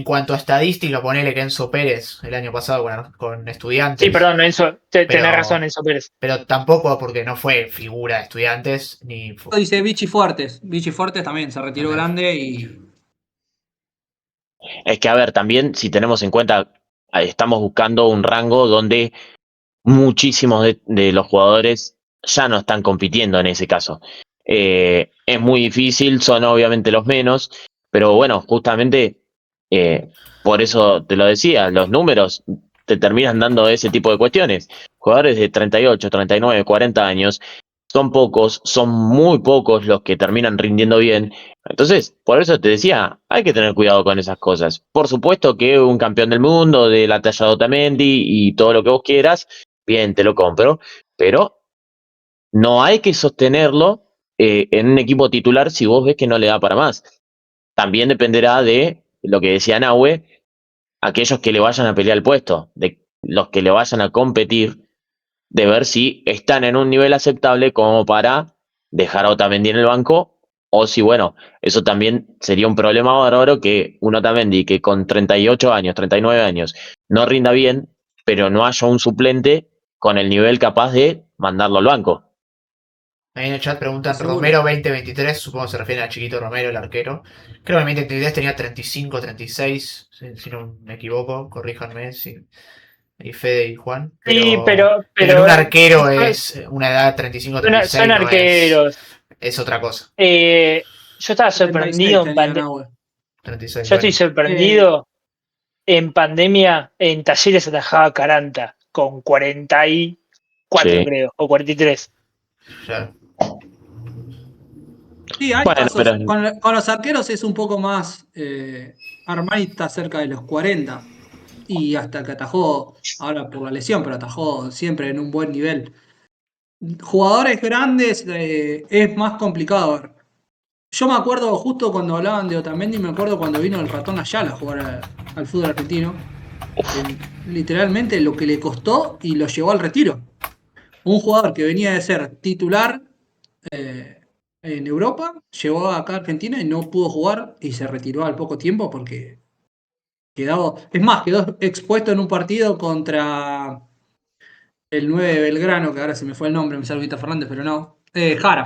C: cuanto a estadística, ponele que Enzo Pérez el año pasado con
D: Sí,
C: Estudiantes,
D: perdón, Enzo, tenés razón,
C: pero,
D: Enzo Pérez.
C: pero tampoco porque no fue figura de Estudiantes, ni
A: Dice Vichy Fuertes. Vichy Fuertes también se retiró
C: también.
A: grande y
B: es que, a ver, también si tenemos en cuenta, estamos buscando un rango donde muchísimos de los jugadores ya no están compitiendo en ese caso. Es muy difícil, son obviamente los menos, pero bueno, justamente por eso te lo decía, los números te terminan dando ese tipo de cuestiones. Jugadores de 38, 39, 40 años son pocos, son muy pocos los que terminan rindiendo bien. Entonces, por eso te decía, hay que tener cuidado con esas cosas. Por supuesto que un campeón del mundo de la talla de Otamendi y todo lo que vos quieras, bien, te lo compro, pero no hay que sostenerlo en un equipo titular si vos ves que no le da para más. También dependerá de lo que decía Nahue, aquellos que le vayan a pelear el puesto, de los que le vayan a competir, de ver si están en un nivel aceptable como para dejar a Otamendi en el banco, o si, bueno, eso también sería un problema bárbaro que un Otamendi que con 38 años, 39 años, no rinda bien, pero no haya un suplente con el nivel capaz de mandarlo al banco.
C: Ahí en el chat preguntan
A: seguro.
C: Romero 2023, supongo que se refieren a Chiquito Romero, el arquero. Creo que en 2023 tenía 35, 36, si no me equivoco, corríjanme, y Fede y Juan.
D: Sí,
C: Pero en un arquero
D: son,
C: es una edad 35,
D: son
C: 36, no
D: arqueros.
C: es otra cosa.
D: Yo estaba
A: 36
D: sorprendido en
A: tenía
D: pandemia.
A: Nahue.
C: 36,
D: Yo estoy
C: bueno.
D: sorprendido en pandemia, en Talleres atajaba Caranta con 44,
B: Sí.
D: creo, o 43.
C: Ya.
A: Sí, hay
B: Bueno,
A: casos.
B: pero
A: Con los arqueros es un poco más. Armani está cerca de los 40 y hasta que atajó, ahora por la lesión, pero atajó siempre en un buen nivel. Jugadores grandes es más complicado. Yo me acuerdo justo cuando hablaban de Otamendi, me acuerdo cuando vino el Ratón Ayala a jugar al fútbol argentino. Literalmente lo que le costó y lo llevó al retiro. Un jugador que venía de ser titular eh, en Europa, llegó acá a Argentina y no pudo jugar y se retiró al poco tiempo porque quedó expuesto en un partido contra el 9 de Belgrano, que ahora se me fue el nombre, me sale Víctor Fernández, pero no.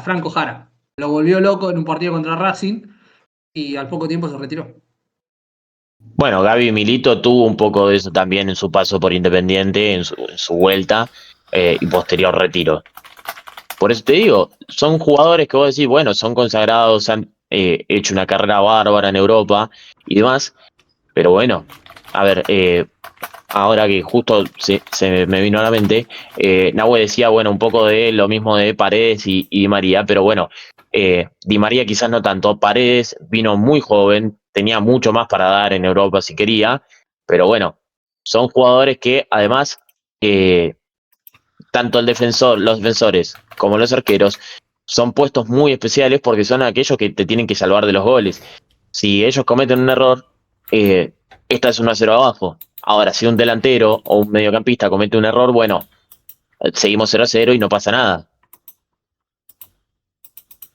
A: Franco Jara. Lo volvió loco en un partido contra Racing y al poco tiempo se retiró.
B: bueno, Gaby Milito tuvo un poco de eso también en su paso por Independiente, en su vuelta y posterior retiro. Por eso te digo, son jugadores que vos decís, bueno, son consagrados, han hecho una carrera bárbara en Europa y demás, pero bueno, a ver, ahora que justo se me vino a la mente, Nahue decía, bueno, un poco de lo mismo de Paredes y Di María, pero bueno, Di María quizás no tanto, Paredes vino muy joven, tenía mucho más para dar en Europa si quería, pero bueno, son jugadores que además, tanto los defensores como los arqueros, son puestos muy especiales porque son aquellos que te tienen que salvar de los goles. Si ellos cometen un error, eh, esta es 1-0 abajo. Ahora, si un delantero o un mediocampista comete un error, bueno, seguimos 0-0 y no pasa nada.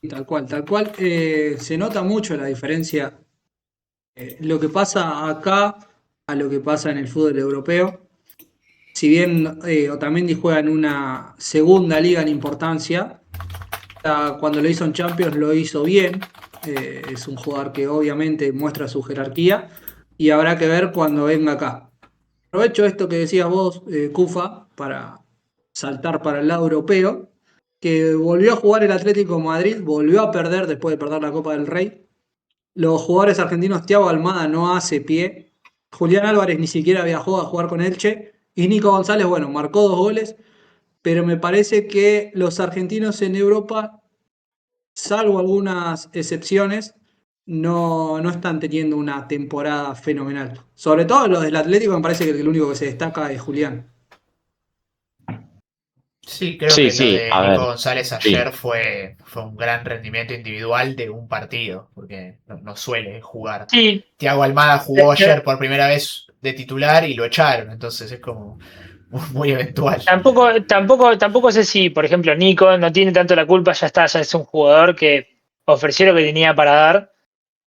A: Tal cual, tal cual. Se nota mucho la diferencia. Lo que pasa acá a lo que pasa en el fútbol europeo. Si bien Otamendi juega en una segunda liga en importancia, cuando lo hizo en Champions lo hizo bien. Es un jugador que obviamente muestra su jerarquía y habrá que ver cuando venga acá. Aprovecho esto que decías vos, Cufa, para saltar para el lado europeo, que volvió a jugar el Atlético de Madrid, volvió a perder después de perder la Copa del Rey. Los jugadores argentinos, Thiago Almada no hace pie. Julián Álvarez ni siquiera viajó a jugar con Elche Y Nico González, bueno, marcó 2 goles, pero me parece que los argentinos en Europa, salvo algunas excepciones, no están teniendo una temporada fenomenal. Sobre todo los del Atlético, me parece que el único que se destaca es Julián.
C: Sí, creo
B: Sí,
C: que lo
B: sí,
C: de
B: a
C: Nico
B: ver,
C: González
B: sí.
C: ayer fue un gran rendimiento individual de un partido, porque no suele jugar.
D: Sí,
C: Thiago Almada jugó ayer por primera vez de titular y lo echaron, entonces es como muy eventual.
D: tampoco sé si, por ejemplo, Nico no tiene tanto la culpa, ya está, ya es un jugador que ofreció lo que tenía para dar.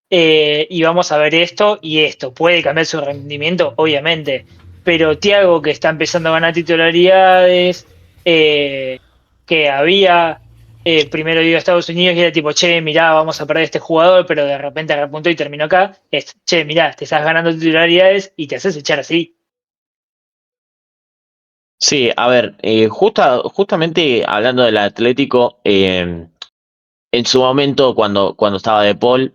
D: Y vamos a ver esto y esto. ¿Puede cambiar su rendimiento? Obviamente. Pero Thiago, que está empezando a ganar titularidades, que había primero ido a Estados Unidos y era tipo, che, mirá, vamos a perder este jugador, pero de repente repuntó y terminó acá. Es, che, mirá, te estás ganando titularidades y te haces echar así.
B: Sí, a ver, justamente hablando del Atlético, en su momento, cuando estaba De Paul,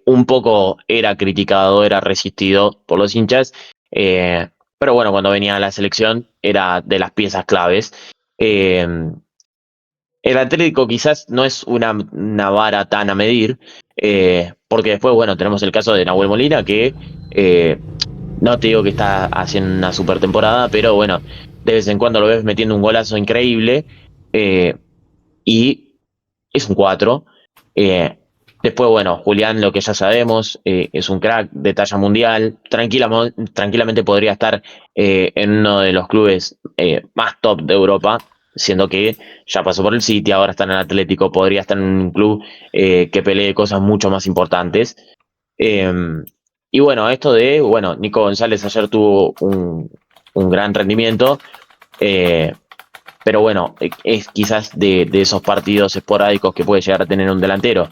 B: un poco era criticado, era resistido por los hinchas, pero bueno, cuando venía a la selección era de las piezas claves. Eh, el Atlético quizás no es una vara tan a medir, porque después, bueno, tenemos el caso de Nahuel Molina, que eh, no te digo que está haciendo una super temporada, pero bueno, de vez en cuando lo ves metiendo un golazo increíble, eh, y es un 4. Eh, Después, bueno, Julián, lo que ya sabemos, es un crack de talla mundial. Tranquilamente podría estar en uno de los clubes más top de Europa, siendo que ya pasó por el City, ahora está en el Atlético, podría estar en un club que pelee cosas mucho más importantes. Eh, y bueno, bueno, Nico González ayer tuvo un gran rendimiento. eh, pero bueno, es quizás de esos partidos esporádicos que puede llegar a tener un delantero.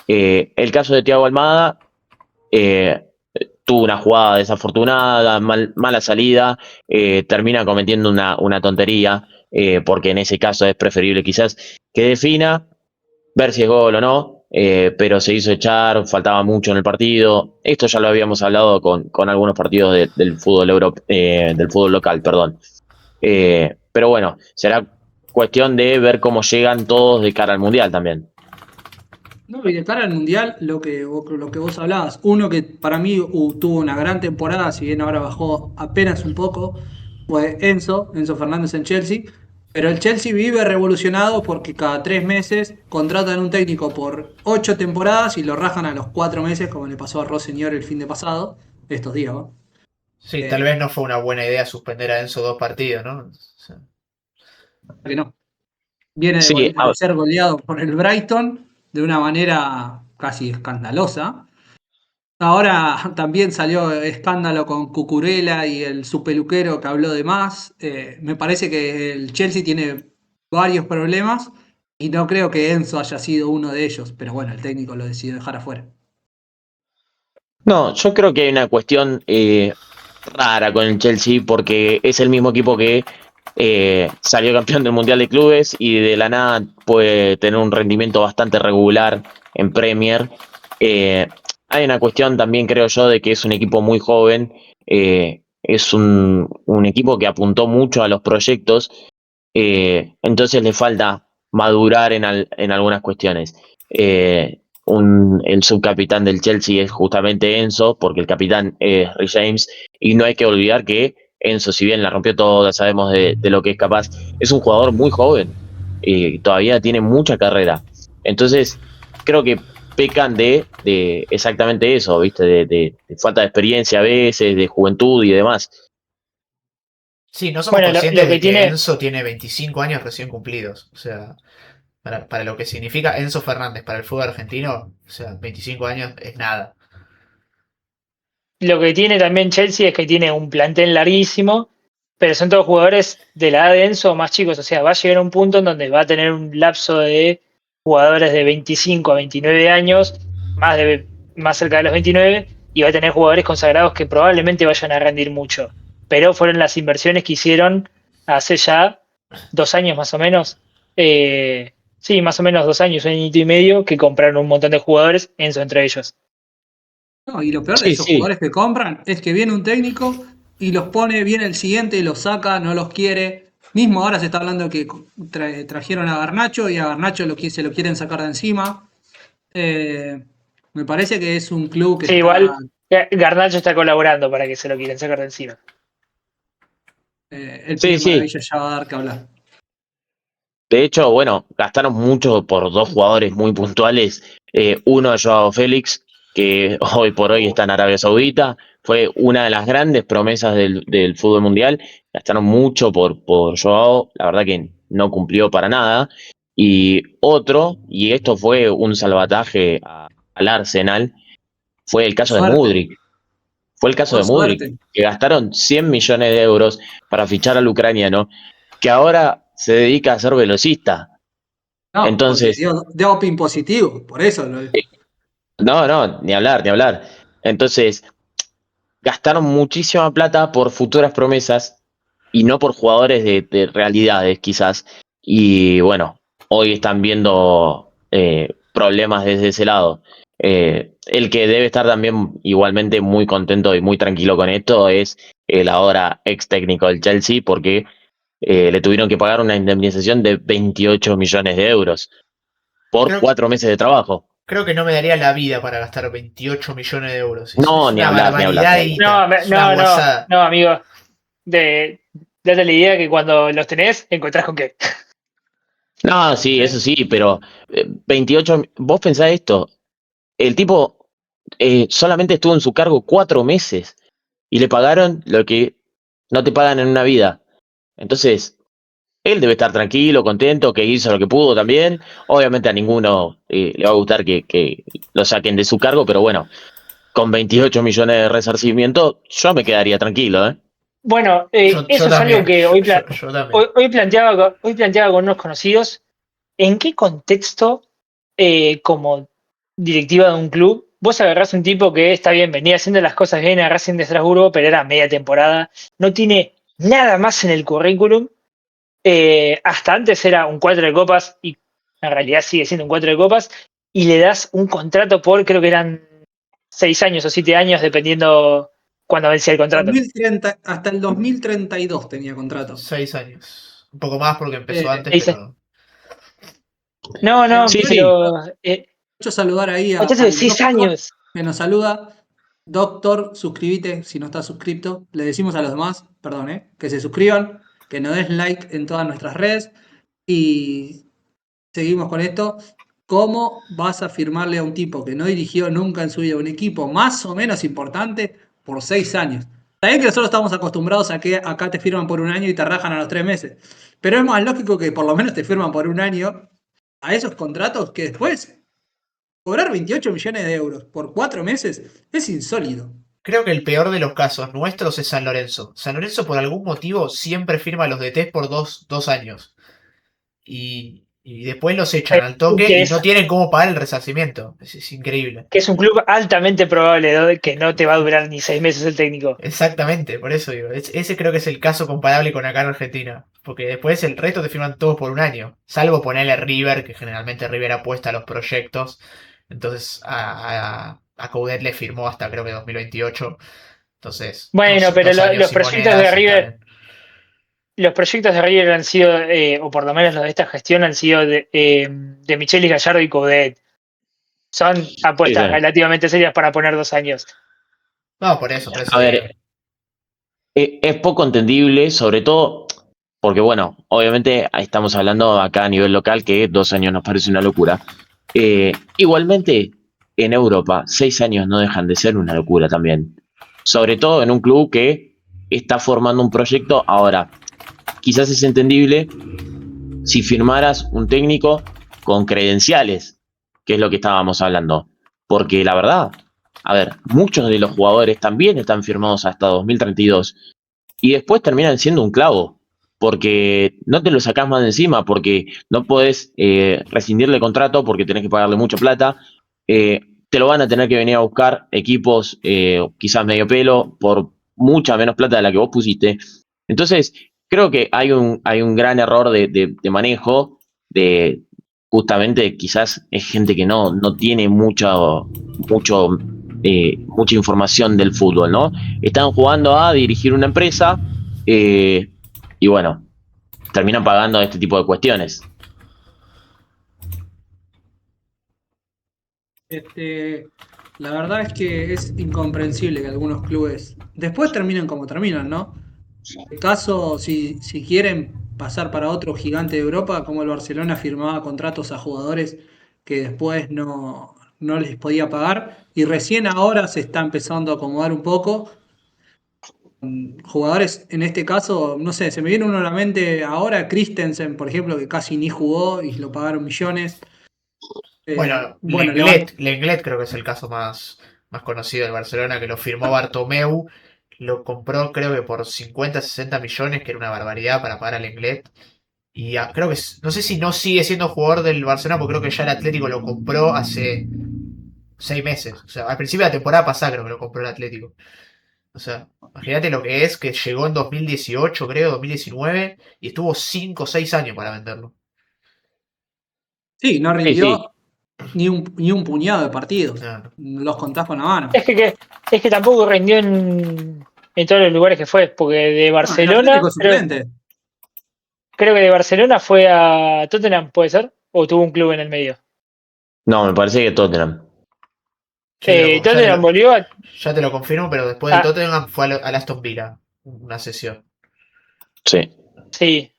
B: El caso de Thiago Almada, eh, tuvo una jugada desafortunada, mala salida, termina cometiendo una tontería, porque en ese caso es preferible quizás que defina, ver si es gol o no, pero se hizo echar, faltaba mucho en el partido. Esto ya lo habíamos hablado con algunos partidos del fútbol del fútbol local, perdón. Pero bueno, será cuestión de ver cómo llegan todos de cara al Mundial también.
A: No, y de cara al Mundial, lo que vos hablabas, uno que para mí tuvo una gran temporada, si bien ahora bajó apenas un poco, fue Enzo Fernández en Chelsea, pero el Chelsea vive revolucionado porque cada 3 meses contratan un técnico por 8 temporadas y lo rajan a los 4 meses, como le pasó a Rosselló el fin de pasado, estos días, ¿no?
C: Sí, tal
A: Eh,
C: vez no fue una buena idea suspender a Enzo 2 partidos, ¿no? O sea,
A: que no. Viene
B: Sí,
A: de ser goleado por el Brighton de una manera casi escandalosa. Ahora también salió escándalo con Cucurella y su peluquero que habló de más. Me parece que el Chelsea tiene varios problemas y no creo que Enzo haya sido uno de ellos, pero bueno, el técnico lo decidió dejar afuera.
B: no, yo creo que hay una cuestión rara con el Chelsea porque es el mismo equipo que salió campeón del Mundial de Clubes y de la nada puede tener un rendimiento bastante regular en Premier. Eh, Hay una cuestión también, creo yo, de que es un equipo muy joven, es un equipo que apuntó mucho a los proyectos, entonces le falta madurar en algunas cuestiones. El subcapitán del Chelsea es justamente Enzo, porque el capitán es Rhys James, y no hay que olvidar que Enzo, si bien la rompió toda, sabemos de lo que es capaz, es un jugador muy joven, y todavía tiene mucha carrera. Entonces, creo que pecan de exactamente eso, ¿viste? De falta de experiencia a veces, de juventud y demás.
C: sí, no somos
D: Bueno,
C: conscientes
D: lo
C: de
D: que
C: que
D: tiene,
C: Enzo tiene 25 años recién cumplidos. O sea, para lo que significa Enzo Fernández para el fútbol argentino, o sea, 25 años es nada.
D: lo que tiene también Chelsea es que tiene un plantel larguísimo, pero son todos jugadores de la edad de Enzo o más chicos. O sea, va a llegar a un punto en donde va a tener un lapso de jugadores de 25 a 29 años, más cerca de los 29, y va a tener jugadores consagrados que probablemente vayan a rendir mucho. Pero fueron las inversiones que hicieron hace ya 2 años más o menos. Sí, más o menos 2 años, un añito y medio, que compraron un montón de jugadores, Enzo entre ellos.
A: No, y lo peor de
B: Sí,
A: esos
B: sí.
A: jugadores que compran es que viene un técnico y los pone, viene el siguiente y los saca, no los quiere. Mismo ahora se está hablando que trajeron a Garnacho y a Garnacho se lo quieren sacar de encima. Me parece que es un club que
D: Sí,
A: está.
D: igual Garnacho está colaborando para que se lo quieran sacar de encima.
A: El
B: Sí,
A: Pibe
B: sí.
A: Maravilla ya va a dar que hablar.
B: De hecho, bueno, gastaron mucho por dos jugadores muy puntuales. Uno, Joao Félix, que hoy por hoy está en Arabia Saudita, fue una de las grandes promesas del fútbol mundial. Gastaron mucho por Joao, la verdad que no cumplió para nada. Y otro, y esto fue un salvataje al Arsenal, fue el
A: Por
B: caso de
A: suerte,
B: Mudryk. Fue el caso
A: por
B: de Mudryk,
A: suerte.
B: que gastaron 100 millones de euros para fichar al ucraniano, que ahora se dedica a ser velocista.
A: No, porque
B: Entonces,
A: dio doping positivo, por eso.
B: no, ni hablar, ni hablar. Entonces, gastaron muchísima plata por futuras promesas y no por jugadores de realidades, quizás. Y bueno, hoy están viendo problemas desde ese lado. El que debe estar también igualmente muy contento y muy tranquilo con esto es el ahora ex técnico del Chelsea, porque le tuvieron que pagar una indemnización de 28 millones de euros por
C: Creo,
B: 4 meses de trabajo.
C: creo que no me daría la vida para gastar 28 millones de euros.
B: No,
C: Es
B: ni
C: una
B: hablar, ni hablar,
C: barbaridad
B: ni
C: de
B: hablar.
C: guita. Es una
D: No,
C: guasada.
D: no, amigo. Date la idea que cuando los tenés, encontrás con qué.
B: No, sí, eso sí, pero 28, vos pensás esto, el tipo solamente estuvo en su cargo 4 meses y le pagaron lo que no te pagan en una vida. Entonces, él debe estar tranquilo, contento, que hizo lo que pudo también. Obviamente a ninguno le va a gustar que lo saquen de su cargo, pero bueno, con 28 millones de resarcimiento, yo me quedaría tranquilo, ¿eh?
D: Bueno,
C: Yo
D: eso es algo
C: también.
D: que
C: Yo también.
D: hoy planteaba con unos conocidos. ¿En qué contexto, como directiva de un club, vos agarrás un tipo que está bien, venía haciendo las cosas bien a Racing de Estrasburgo, pero era media temporada, no tiene nada más en el currículum? Hasta antes era un 4 de copas y en realidad sigue siendo un 4 de copas, y le das un contrato por, creo que eran 6 años o 7 años, dependiendo cuándo vencía el contrato.
A: 2030, hasta el 2032 tenía contrato.
C: 6 años. Un poco más porque empezó
A: Eh,
C: antes,
D: Dice,
C: pero.
D: no, no,
B: Sí, sí.
D: pero
A: Quiero saludar ahí
D: contrato de
A: al
D: 6
A: doctor
D: años.
A: que nos saluda. Doctor, suscríbete si no estás suscrito. Le decimos a los demás, perdón, que se suscriban, que nos des like en todas nuestras redes. Y seguimos con esto. ¿Cómo vas a firmarle a un tipo que no dirigió nunca en su vida un equipo más o menos importante por 6 años? También que nosotros estamos acostumbrados a que acá te firman por un año y te rajan a los 3 meses. Pero es más lógico que por lo menos te firman por un año a esos contratos que después cobrar 28 millones de euros por 4 meses es insólito.
C: Creo que el peor de los casos nuestros es San Lorenzo. San Lorenzo por algún motivo siempre firma a los DTs por dos años. Y después los echan al toque
D: Que
C: y no
D: es,
C: tienen cómo pagar el resarcimiento. Es increíble.
D: que es un club altamente probable, ¿no?, que no te va a durar ni 6 meses el técnico.
C: Exactamente, por eso digo. Ese creo que es el caso comparable con acá en Argentina. Porque después el resto te firman todos por un año. Salvo ponerle River, que generalmente River apuesta a los proyectos. Entonces a Coudet le firmó hasta creo que 2028. Entonces
D: Bueno, pero
C: 2 años
D: los
C: sin
D: proyectos de
C: monedas y está
D: River,
C: bien.
D: los proyectos de River han sido, o por lo menos los de esta gestión, han sido de Michelis, Gallardo y Coudet. Son
B: Sí,
D: apuestas
B: sí.
D: relativamente serias para poner 2 años.
C: No, por eso
B: A
C: digo.
B: ver, es poco entendible, sobre todo porque, bueno, obviamente estamos hablando acá a nivel local que 2 años nos parece una locura. Igualmente, en Europa, 6 años no dejan de ser una locura también. Sobre todo en un club que está formando un proyecto. Ahora, quizás es entendible si firmaras un técnico con credenciales, que es lo que estábamos hablando. Porque la verdad, a ver, muchos de los jugadores también están firmados hasta 2032 y después terminan siendo un clavo, porque no te lo sacás más de encima, porque no podés rescindirle contrato porque tenés que pagarle mucha plata. Te lo van a tener que venir a buscar equipos quizás medio pelo por mucha menos plata de la que vos pusiste. Entonces, creo que hay un gran error de manejo, justamente quizás es gente que no tiene mucho mucha información del fútbol, ¿no? Están jugando a dirigir una empresa y bueno, terminan pagando este tipo de cuestiones.
A: La verdad es que es incomprensible que algunos clubes después terminen como terminan, ¿no? En caso, si quieren pasar para otro gigante de Europa, como el Barcelona firmaba contratos a jugadores que después no les podía pagar, y recién ahora se está empezando a acomodar un poco. Jugadores, en este caso, no sé, se me viene uno a la mente ahora, Christensen, por ejemplo, que casi ni jugó y lo pagaron millones.
C: Bueno,
A: Bueno,
C: Lenglet creo que es el caso más conocido del Barcelona, que lo firmó Bartomeu, lo compró creo que por 50, 60 millones, que era una barbaridad para pagar a Lenglet. Y creo que, no sé si no sigue siendo jugador del Barcelona, porque creo que ya el Atlético lo compró hace 6 meses. O sea, al principio de la temporada pasada creo que lo compró el Atlético. O sea, imagínate lo que es que llegó en 2018, creo, 2019, y estuvo 5 o 6 años para venderlo.
A: sí, no
B: Sí, sí,
A: rindió ni un puñado de partidos.
C: No, no.
A: Los contás con la mano.
D: Es que tampoco rindió en todos los lugares que fue, porque de
A: No, el Atlético
D: Barcelona,
A: es suplente.
D: creo que de Barcelona fue a Tottenham, ¿puede ser? ¿O tuvo un club en el medio?
B: no, me parece que Tottenham.
D: Tottenham volvió
C: Ya te lo confirmo, pero después de Tottenham fue al Aston Villa, una sesión.
B: Sí.
D: sí.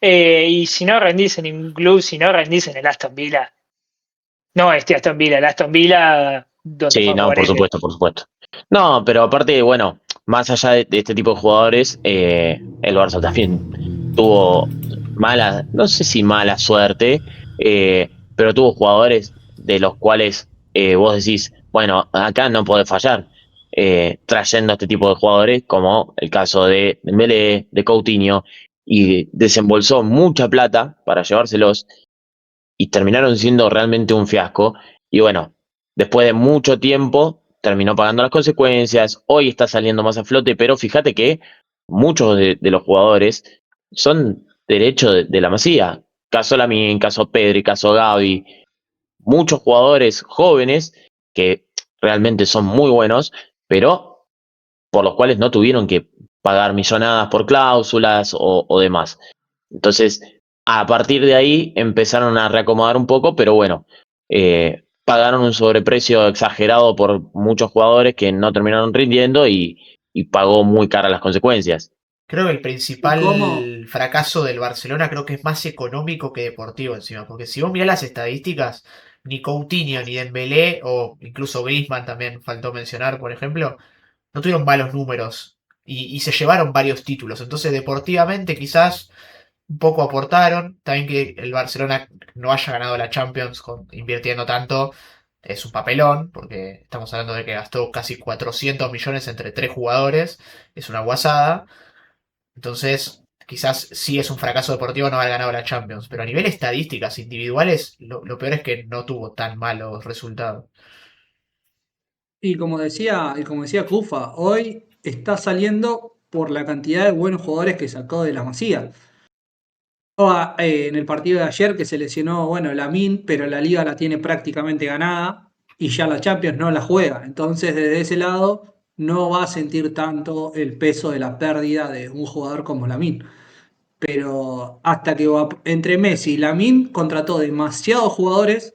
D: Y si no rendís en ningún club, si no rendís en el Aston Villa, no Aston Villa, el Aston Villa donde
B: Sí,
D: fue a
B: no,
D: jugar
B: por
D: él.
B: supuesto, por supuesto. No, pero aparte, bueno, más allá de este tipo de jugadores, el Barça también tuvo mala, no sé si mala suerte, pero tuvo jugadores de los cuales vos decís, bueno, acá no podés fallar, trayendo este tipo de jugadores, como el caso de Dembélé, de Coutinho, y desembolsó mucha plata para llevárselos y terminaron siendo realmente un fiasco. Y bueno, después de mucho tiempo terminó pagando las consecuencias, hoy está saliendo más a flote, pero fíjate que muchos de los jugadores son derecho de la Masía. Caso Lamine, caso Pedri, caso Gavi, muchos jugadores jóvenes que realmente son muy buenos, pero por los cuales no tuvieron que pagar millonadas por cláusulas o demás. Entonces, a partir de ahí empezaron a reacomodar un poco, pero bueno, pagaron un sobreprecio exagerado por muchos jugadores que no terminaron rindiendo y pagó muy caras las consecuencias.
C: Creo que el
A: ¿Y cómo?
C: principal fracaso del Barcelona creo que es más económico que deportivo encima, porque si vos mirás las estadísticas, ni Coutinho, ni Dembélé, o incluso Griezmann también faltó mencionar, por ejemplo, no tuvieron malos números y se llevaron varios títulos. Entonces, deportivamente quizás un poco aportaron. También que el Barcelona no haya ganado la Champions invirtiendo tanto es un papelón, porque estamos hablando de que gastó casi 400 millones entre 3 jugadores. Es una guasada. Entonces, quizás sí es un fracaso deportivo no haber ganado la Champions, pero a nivel estadísticas individuales, lo peor es que no tuvo tan malos resultados.
A: Y como decía Cufa, hoy está saliendo por la cantidad de buenos jugadores que sacó de la Masía. En el partido de ayer que se lesionó, bueno, Lamine, pero la liga la tiene prácticamente ganada y ya la Champions no la juega. Entonces, desde ese lado, no va a sentir tanto el peso de la pérdida de un jugador como Lamine. Pero hasta que entre Messi y Lamine contrató demasiados jugadores,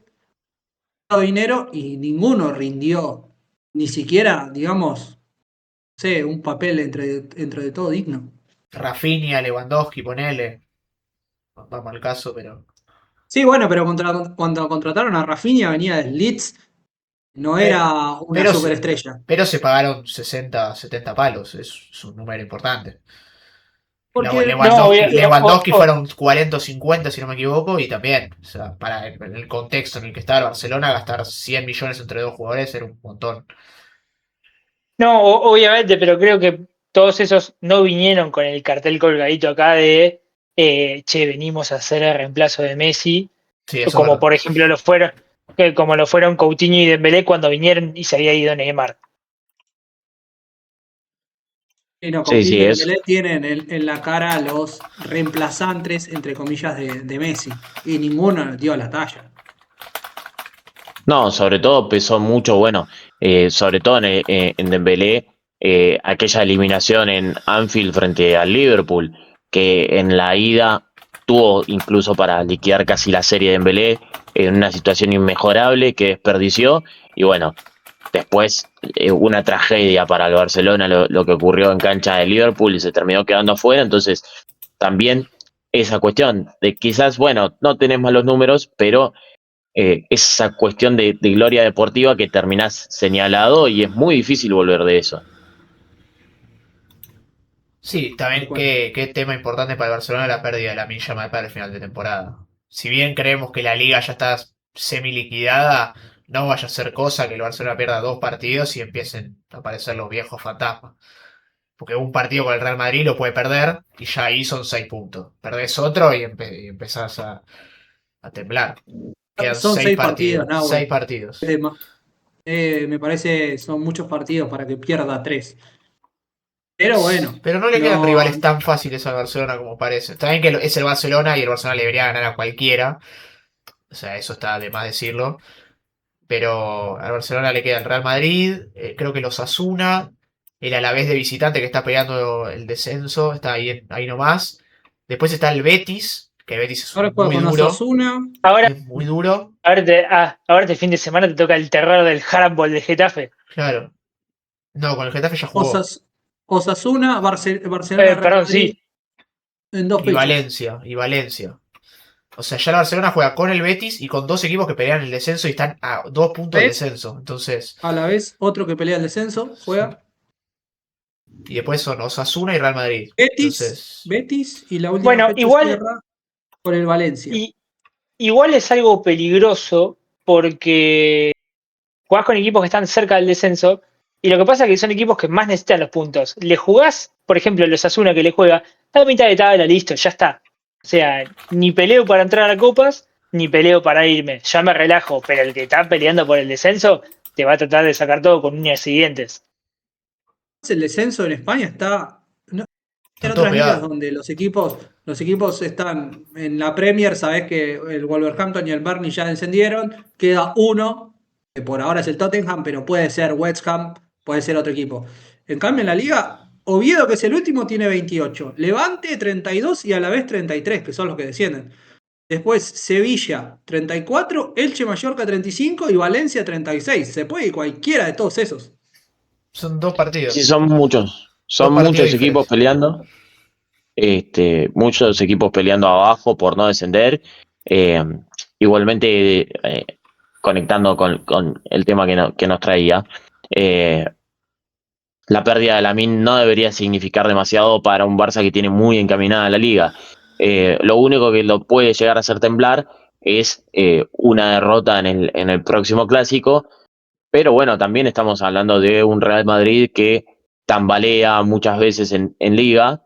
A: dinero y ninguno rindió, ni siquiera, digamos, no sé, un papel entre de todo digno.
C: Rafinha, Lewandowski, ponele. Vamos al caso, pero.
A: Sí, bueno, pero cuando contrataron a Rafinha venía del Leeds, no
C: Pero,
A: era una
C: pero, se,
A: superestrella.
C: pero se pagaron 60, 70 palos. Es un número importante.
A: Porque,
D: No,
C: Lewandowski fueron 40 o 50, si no me equivoco, y también, o sea, para el contexto en el que estaba el Barcelona, gastar 100 millones entre dos jugadores era un montón.
D: no, obviamente, pero creo que todos esos no vinieron con el cartel colgadito acá de che, venimos a hacer el reemplazo de Messi,
C: Sí, eso es
D: como
C: verdad.
D: por ejemplo como lo fueron Coutinho y Dembélé cuando vinieron y se había ido Neymar.
A: no,
B: Sí,
A: Coutinho
B: sí,
A: y
B: es.
A: Dembélé tienen en la cara los reemplazantes, entre comillas, de Messi. Y ninguno dio la talla.
B: No, sobre todo pesó mucho, bueno, sobre todo en Dembélé, aquella eliminación en Anfield frente al Liverpool, que en la ida tuvo incluso para liquidar casi la serie de Dembélé en una situación inmejorable que desperdició, y bueno, después una tragedia para el Barcelona lo que ocurrió en cancha de Liverpool y se terminó quedando afuera, entonces también esa cuestión de quizás, bueno, no tenés malos números, pero esa cuestión de gloria deportiva que terminás señalado y es muy difícil volver de eso.
C: Sí,
A: Tal
C: también
A: cual.
C: qué tema importante para el Barcelona la pérdida de Lamine Yamal para el final de temporada. Si bien creemos que la liga ya está semi liquidada, no vaya a ser cosa que el Barcelona pierda 2 partidos y empiecen a aparecer los viejos fantasmas. Porque un partido con el Real Madrid lo puede perder y ya ahí son 6 puntos. Perdés otro y empezás a temblar. Quedan
A: Son
C: seis
A: seis partidos,
C: partidos.
A: Nahuel.
C: 6 partidos.
A: Me parece son muchos partidos para que pierda 3. Pero bueno,
C: Pero no le quedan
A: no.
C: rivales tan fáciles al Barcelona como parece. Está bien que es el Barcelona y el Barcelona le debería ganar a cualquiera. O sea, eso está de más decirlo. Pero al Barcelona le queda el Real Madrid, creo que los Asuna, el Alavés de visitante que está peleando el descenso, está ahí nomás. Después está el Betis, que el Betis es
A: Ahora juega
C: muy
A: con
C: duro.
A: Osasuna.
D: Ahora,
C: Es muy duro,
D: ahora este fin de semana te toca el terror del handball de Getafe.
C: claro. No, con el Getafe ya jugó.
A: Osasuna, Barcelona, Real
D: Perdón,
A: Madrid
D: sí.
A: en 2 fechas.
C: Y Valencia. O sea, ya el Barcelona juega con el Betis y con 2 equipos que pelean el descenso y están a 2 puntos del
A: ¿Ves?
C: descenso. Entonces,
A: A la vez, otro que pelea el descenso
C: sí.
A: juega
C: Y después son Osasuna y Real Madrid.
A: Betis,
C: Entonces,
A: Betis y la última
D: Bueno,
A: fecha cierra con el Valencia.
D: i- igual es algo peligroso porque jugás con equipos que están cerca del descenso y lo que pasa es que son equipos que más necesitan los puntos. Le jugás, por ejemplo, los Asuna que le juega, a mitad de tabla, listo, ya está. O sea, ni peleo para entrar a copas, ni peleo para irme. Ya me relajo, pero el que está peleando por el descenso te va a tratar de sacar todo con uñas y dientes.
A: El descenso en España está. En
C: está todo
A: otras ligas
C: pegado.
A: donde los equipos están en la Premier, sabés que el Wolverhampton y el Burnley ya descendieron, queda uno, que por ahora es el Tottenham, pero puede ser West Ham, puede ser otro equipo. En cambio, en la liga, Oviedo, que es el último, tiene 28, Levante 32 y a la vez 33, que son los que descienden. Después Sevilla 34, Elche Mallorca 35 y Valencia 36. Se puede ir cualquiera de todos esos.
C: Son dos
B: Sí,
C: partidos. Dos
B: son
C: partidos de
B: muchos equipos
C: diferencia.
B: peleando, muchos equipos peleando abajo por no descender. Eh, igualmente, conectando con el tema que nos traía, eh, la pérdida de Lamine no debería significar demasiado para un Barça que tiene muy encaminada la liga. Lo único que lo puede llegar a hacer temblar es una derrota en el próximo clásico, pero bueno, también estamos hablando de un Real Madrid que tambalea muchas veces en liga.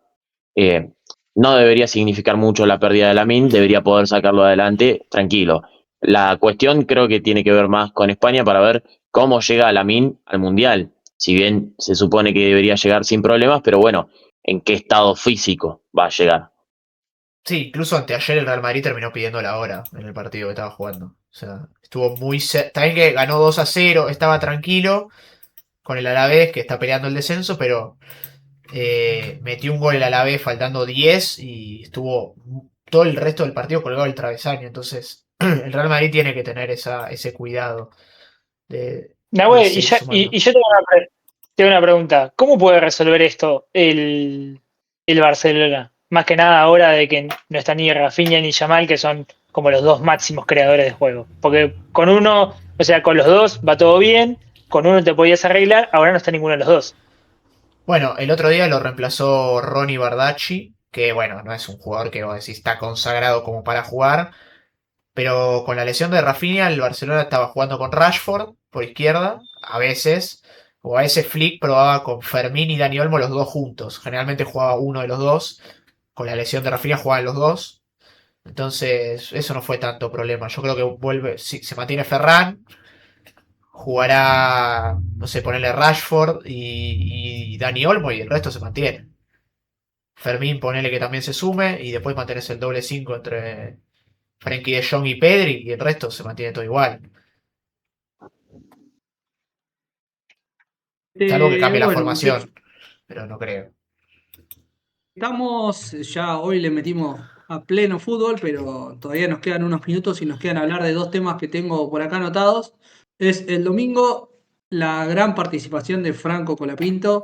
B: eh, no debería significar mucho la pérdida de Lamine, debería poder sacarlo adelante tranquilo. La cuestión creo que tiene que ver más con España para ver cómo llega Lamine al Mundial. Si bien se supone que debería llegar sin problemas, pero bueno, ¿en qué estado físico va a llegar?
C: Sí, incluso anteayer el Real Madrid terminó pidiendo la hora en el partido que estaba jugando. O sea, estuvo muy cerca. También que ganó 2-0, estaba tranquilo con el Alavés que está peleando el descenso, pero metió un gol el Alavés faltando 10 y estuvo todo el resto del partido colgado del travesaño. Entonces, el Real Madrid tiene que tener ese cuidado de
D: Nahuel, y,
C: seguir
D: ya,
C: sumando.
D: y yo tengo una pregunta. ¿Cómo puede resolver esto el Barcelona? Más que nada ahora de que no está ni Rafinha ni Yamal, que son como los dos máximos creadores de juego. Porque con uno, o sea, con los dos va todo bien, con uno te podías arreglar, ahora no está ninguno de los dos.
C: Bueno, el otro día lo reemplazó Ronnie Bardacci, que bueno, no es un jugador que vos decís está consagrado como para jugar, pero con la lesión de Rafinha el Barcelona estaba jugando con Rashford por izquierda, a veces, o a veces Flick probaba con Fermín y Dani Olmo los dos juntos. Generalmente jugaba uno de los dos, con la lesión de Rafinha jugaban los dos, entonces eso no fue tanto problema. Yo creo que vuelve, si se mantiene Ferran, jugará, no sé, ponerle Rashford y Dani Olmo y el resto se mantiene. Fermín, ponele que también se sume y después mantenés el doble 5 entre Frenkie de Jong y Pedri y el resto se mantiene todo igual. Salvo que cambie la
A: Bueno,
C: formación,
A: muchachos,
C: pero no creo.
A: estamos, ya hoy le metimos a pleno fútbol, pero todavía nos quedan unos minutos y nos quedan hablar de dos temas que tengo por acá anotados. Es el domingo la gran participación de Franco Colapinto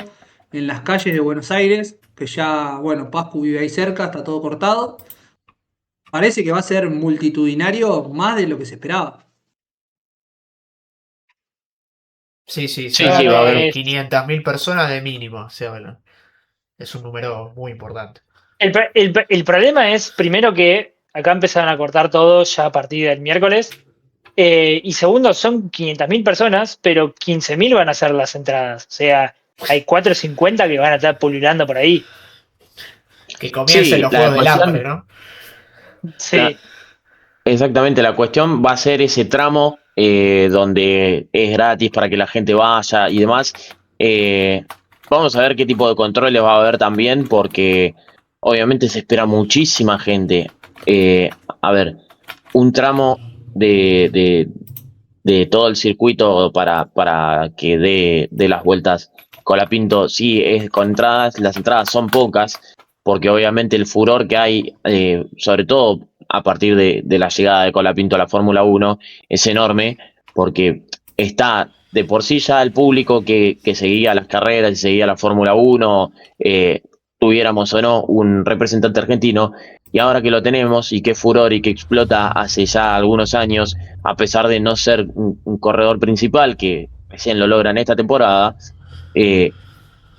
A: en las calles de Buenos Aires, que ya, bueno, Pascu vive ahí cerca, está todo cortado. Parece que va a ser multitudinario más de lo que se esperaba.
C: Sí, se
B: Sí,
C: habla
B: sí, va a haber.
C: de
D: Es,
C: 500.000 personas de mínimo, se habla. Es un número muy importante.
D: el problema es, primero, que acá empezaron a cortar todo ya a partir del miércoles. Y segundo, son 500.000 personas, pero 15.000 van a ser las entradas. O sea, hay 450 que van a estar pululando por ahí.
C: Que comiencen
B: Sí,
C: los
B: la
C: Juegos del Hambre,
B: cuestión,
C: ¿no?
B: la-
D: Sí.
B: exactamente, la cuestión va a ser ese tramo donde es gratis para que la gente vaya y demás. Eh, Vamos a ver qué tipo de controles va a haber también, porque obviamente se espera muchísima gente. A ver, un tramo de todo el circuito para que dé las vueltas Colapinto, sí, es con entradas, las entradas son pocas, porque obviamente el furor que hay, sobre todo a partir de la llegada de Colapinto a la Fórmula 1, es enorme, porque está de por sí ya el público que seguía las carreras y seguía la Fórmula 1, tuviéramos o no un representante argentino, y ahora que lo tenemos y que furor y que explota hace ya algunos años, a pesar de no ser un corredor principal, que recién lo logran esta temporada, eh,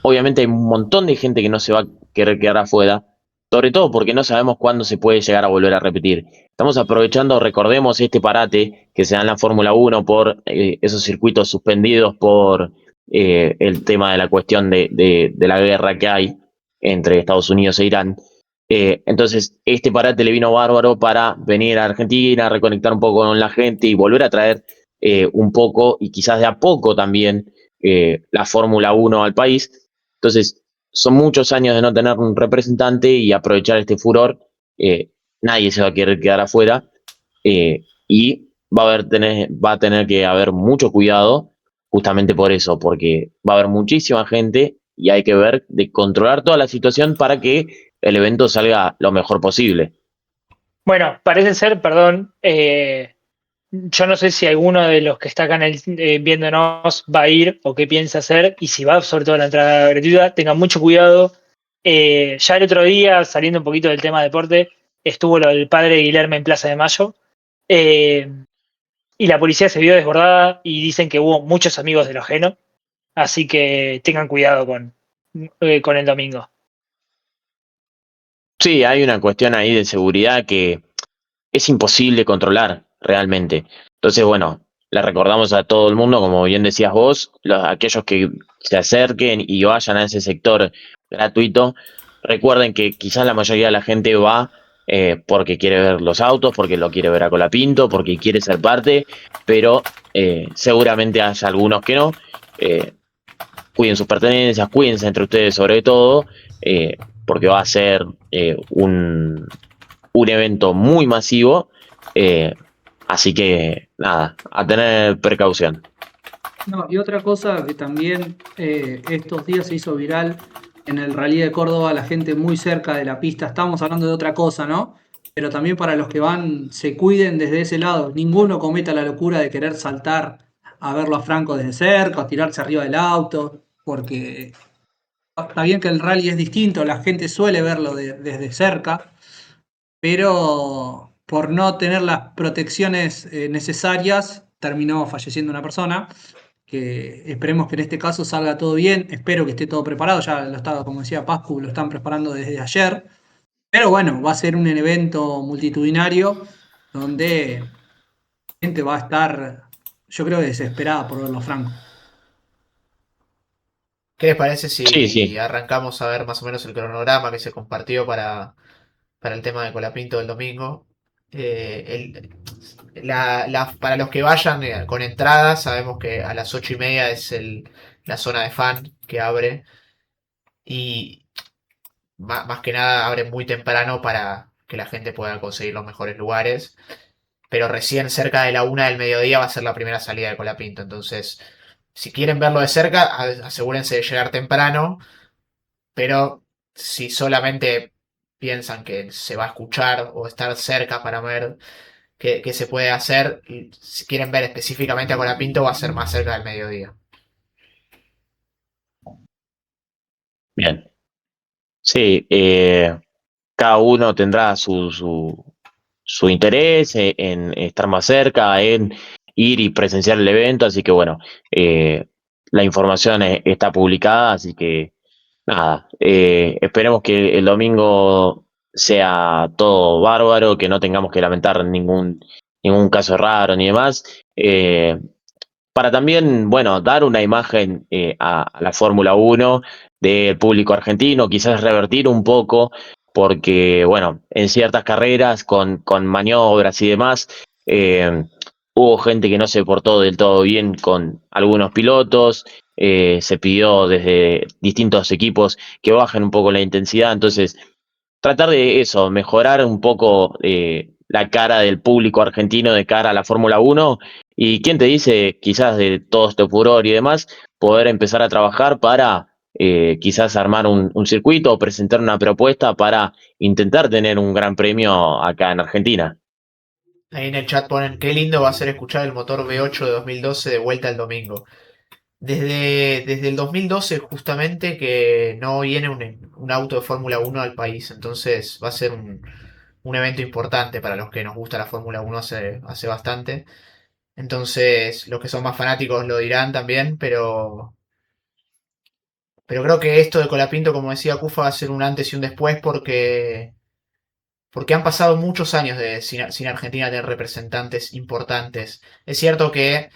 B: obviamente hay un montón de gente que no se va a querer quedar afuera, sobre todo porque no sabemos cuándo se puede llegar a volver a repetir. Estamos aprovechando, recordemos este parate que se da en la Fórmula 1 por esos circuitos suspendidos por el tema de la cuestión de la guerra que hay entre Estados Unidos e Irán. Entonces, este parate le vino bárbaro para venir a Argentina, reconectar un poco con la gente y volver a traer un poco, y quizás de a poco también, la Fórmula 1 al país. Entonces, son muchos años de no tener un representante y aprovechar este furor. Nadie se va a querer quedar afuera, y va a tener que haber mucho cuidado justamente por eso, porque va a haber muchísima gente y hay que ver de controlar toda la situación para que el evento salga lo mejor posible.
D: Bueno, parece ser, perdón, yo no sé si alguno de los que está acá viéndonos va a ir o qué piensa hacer, y si va, sobre todo a la entrada gratuita, tengan mucho cuidado. Ya el otro día, saliendo un poquito del tema deporte, estuvo lo del padre de Guilherme en Plaza de Mayo, eh, y la policía se vio desbordada y dicen que hubo muchos amigos de lo ajeno, así que tengan cuidado con el domingo.
B: Sí, hay una cuestión ahí de seguridad que es imposible controlar realmente. Entonces, bueno, le recordamos a todo el mundo, como bien decías vos, aquellos que se acerquen y vayan a ese sector gratuito, recuerden que quizás la mayoría de la gente va porque quiere ver los autos, porque lo quiere ver a Colapinto, porque quiere ser parte, pero seguramente haya algunos que no. Eh, Cuiden sus pertenencias, cuídense entre ustedes sobre todo, porque va a ser un evento muy masivo, eh, así que nada, a tener precaución.
A: No, y otra cosa que también estos días se hizo viral en el Rally de Córdoba, la gente muy cerca de la pista, estamos hablando de otra cosa, ¿no? Pero también para los que van, se cuiden desde ese lado, ninguno cometa la locura de querer saltar a verlo a Franco desde cerca, o tirarse arriba del auto, porque está bien que el rally es distinto, la gente suele verlo desde cerca, pero por no tener las protecciones necesarias, terminó falleciendo una persona. Que esperemos que en este caso salga todo bien, espero que esté todo preparado, ya lo estaba, como decía Pascu, lo están preparando desde ayer, pero bueno, va a ser un evento multitudinario donde la gente va a estar, yo creo, desesperada por verlo franco.
C: ¿Qué les parece
B: Sí,
C: si
B: sí.
C: arrancamos a ver más o menos el cronograma que se compartió para el tema de Colapinto del domingo? Para los que vayan con entradas, sabemos que a las 8:30 es la zona de fan que abre, y más que nada abre muy temprano para que la gente pueda conseguir los mejores lugares. Pero recién cerca de la 1 del mediodía va a ser la primera salida de Colapinto. Entonces, si quieren verlo de cerca, asegúrense de llegar temprano, pero si solamente piensan que se va a escuchar o estar cerca para ver qué se puede hacer, y si quieren ver específicamente a Colapinto, va a ser más cerca del mediodía.
B: Bien. Sí, cada uno tendrá su interés en estar más cerca, en ir y presenciar el evento, así que bueno, la información está publicada, así que nada, esperemos que el domingo sea todo bárbaro, que no tengamos que lamentar ningún caso raro ni demás. Para también, bueno, dar una imagen a la Fórmula Uno del público argentino, quizás revertir un poco, porque, bueno, en ciertas carreras con maniobras y demás, eh, hubo gente que no se portó del todo bien con algunos pilotos, se pidió desde distintos equipos que bajen un poco la intensidad, entonces tratar de eso, mejorar un poco la cara del público argentino de cara a la Fórmula Uno y quién te dice, quizás de todo este furor y demás, poder empezar a trabajar para quizás armar un circuito o presentar una propuesta para intentar tener un gran premio acá en Argentina.
C: Ahí en el chat ponen, qué lindo va a ser escuchar el motor V8 de 2012 de vuelta el domingo. Desde el 2012 justamente que no viene un auto de Fórmula 1 al país, entonces va a ser un evento importante para los que nos gusta la Fórmula 1 hace bastante. Entonces los que son más fanáticos lo dirán también, pero creo que esto de Colapinto, como decía Cufa, va a ser un antes y un después porque han pasado muchos años sin Argentina tener representantes importantes. Es cierto que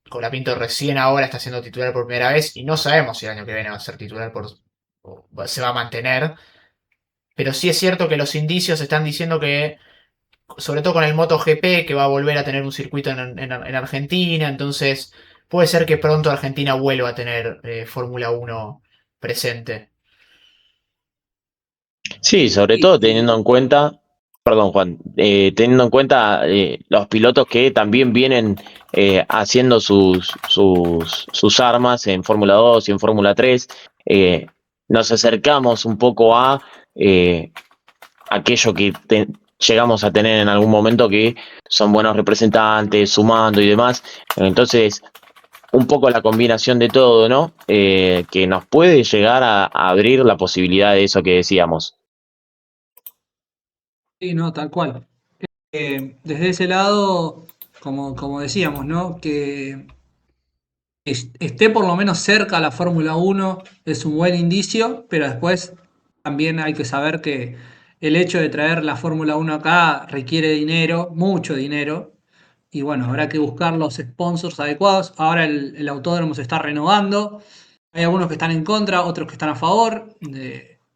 C: Colapinto recién ahora está siendo titular por primera vez y no sabemos si el año que viene va a ser titular o se va a mantener. Pero sí es cierto que los indicios están diciendo que, sobre todo con el MotoGP, que va a volver a tener un circuito en Argentina, entonces puede ser que pronto Argentina vuelva a tener Fórmula 1 presente.
B: Sí, sobre todo teniendo
A: Y,
B: en cuenta, perdón Juan, teniendo en cuenta los pilotos que también vienen haciendo sus armas en Fórmula 2 y en Fórmula 3, eh, nos acercamos un poco a aquello que llegamos a tener en algún momento que son buenos representantes, sumando y demás. Entonces, un poco la combinación de todo, ¿no? Que nos puede llegar a abrir la posibilidad de eso que decíamos.
A: sí, no, tal cual. Desde ese lado, como decíamos, ¿no? Que esté por lo menos cerca la Fórmula Uno es un buen indicio, pero después también hay que saber que el hecho de traer la Fórmula Uno acá requiere dinero, mucho dinero, y bueno, habrá que buscar los sponsors adecuados. Ahora el autódromo se está renovando, hay algunos que están en contra, otros que están a favor.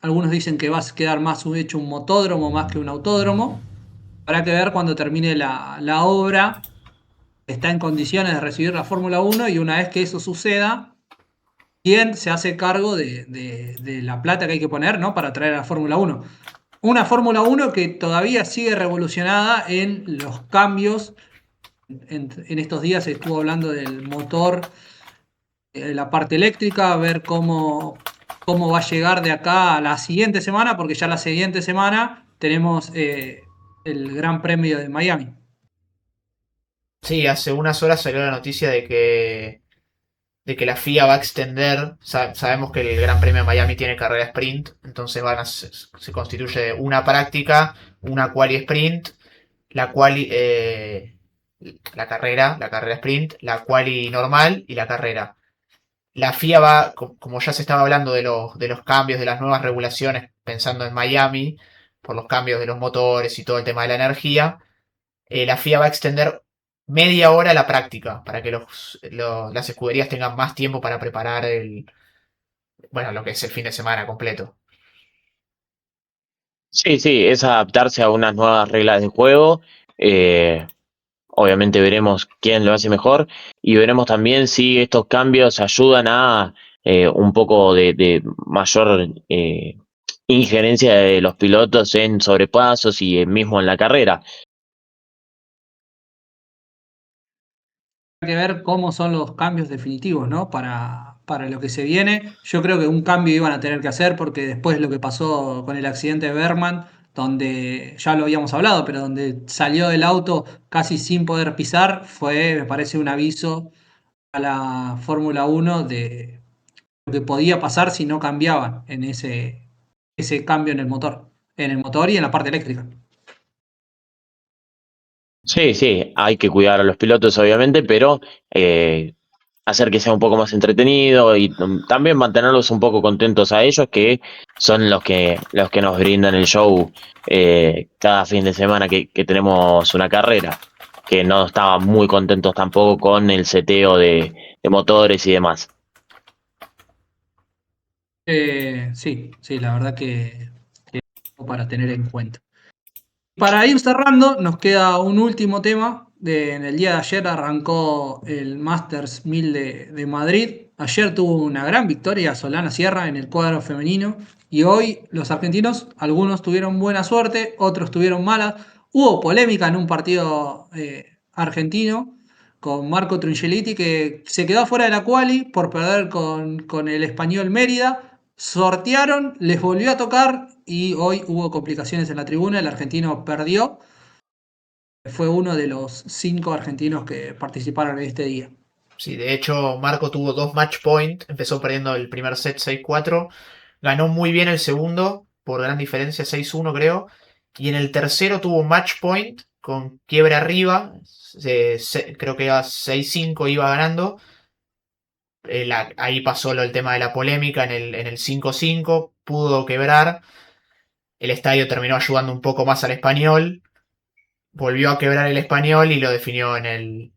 A: Algunos dicen que va a quedar más hecho un motódromo más que un autódromo. Habrá que ver cuando termine la obra, está en condiciones de recibir la Fórmula Uno y una vez que eso suceda, quién se hace cargo de la plata que hay que poner, ¿no? Para traer a la Fórmula Uno. Una Fórmula Uno que todavía sigue revolucionada en los cambios. En estos días se estuvo hablando del motor, la parte eléctrica, a ver cómo va a llegar de acá a la siguiente semana, porque ya la siguiente semana tenemos el Gran Premio de Miami.
C: Sí, hace unas horas salió la noticia de que la FIA va a extender. Sabemos que el Gran Premio de Miami tiene carrera sprint, entonces se constituye de una práctica, una quali sprint, la quali, la carrera sprint, la quali normal y la carrera. La FIA va, como ya se estaba hablando de los cambios, de las nuevas regulaciones, pensando en Miami, por los cambios de los motores y todo el tema de la energía, la FIA va a extender media hora la práctica para que las escuderías tengan más tiempo para preparar bueno, lo que es el fin de semana completo.
B: Sí, sí, es adaptarse a unas nuevas reglas de juego. eh, Obviamente veremos quién lo hace mejor y veremos también si estos cambios ayudan a un poco de mayor injerencia de los pilotos en sobrepasos y mismo en la carrera.
A: que ver cómo son los cambios definitivos, ¿no? Para lo que se viene. Yo creo que un cambio iban a tener que hacer porque después lo que pasó con el accidente de Bergman, donde ya lo habíamos hablado, pero donde salió del auto casi sin poder pisar, fue, me parece, un aviso a la Fórmula 1 de lo que podía pasar si no cambiaban en ese cambio en el motor y en la parte eléctrica.
B: Sí, sí, hay que cuidar a los pilotos, obviamente, pero hacer que sea un poco más entretenido y también mantenerlos un poco contentos a ellos, que son los que nos brindan el show cada fin de semana que tenemos una carrera, que no estaban muy contentos tampoco con el seteo de motores y demás.
A: Sí, sí, la verdad que es para tener en cuenta. Para ir cerrando, nos queda un último tema. En el día de ayer arrancó el Masters 1000 de Madrid. Ayer tuvo una gran victoria Solana Sierra en el cuadro femenino. Y hoy los argentinos, algunos tuvieron buena suerte, otros tuvieron mala. Hubo polémica en un partido argentino con Marco Tringeliti, que se quedó fuera de la quali por perder con el español Mérida. Sortearon, les volvió a tocar y hoy hubo complicaciones en la tribuna. El argentino perdió. Fue uno de los 5 argentinos que participaron en este día.
C: Sí, de hecho, Marco tuvo 2 match point. Empezó perdiendo el primer set 6-4. Ganó muy bien el segundo, por gran diferencia 6-1 creo. Y en el tercero tuvo match point con quiebre arriba. Creo que iba 6-5 iba ganando. Ahí pasó el tema de la polémica en el 5-5. Pudo quebrar. El estadio terminó ayudando un poco más al español. Volvió a quebrar el español y lo definió en el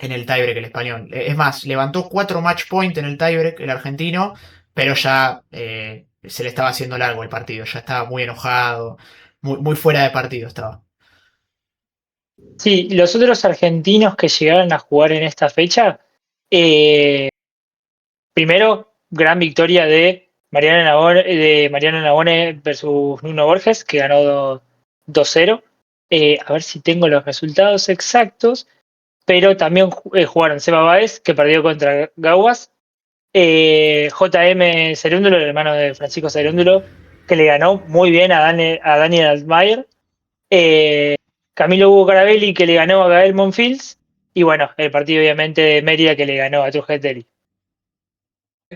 C: tiebreak el español. Es más, levantó 4 match point en el tiebreak el argentino, pero ya se le estaba haciendo largo el partido. Ya estaba muy enojado, muy fuera de partido estaba.
D: Sí, los otros argentinos que llegaron a jugar en esta fecha, primero, gran victoria de Mariano Navone versus Nuno Borges, que ganó 2-0. A ver si tengo los resultados exactos, pero también jugaron Seba Báez, que perdió contra Gauas, JM Cerúndulo, el hermano de Francisco Cerúndulo, que le ganó muy bien a Daniel Altmaier, Camilo Hugo Carabelli, que le ganó a Gael Monfils, y bueno, el partido obviamente de Mérida, que le ganó a Trujeteri.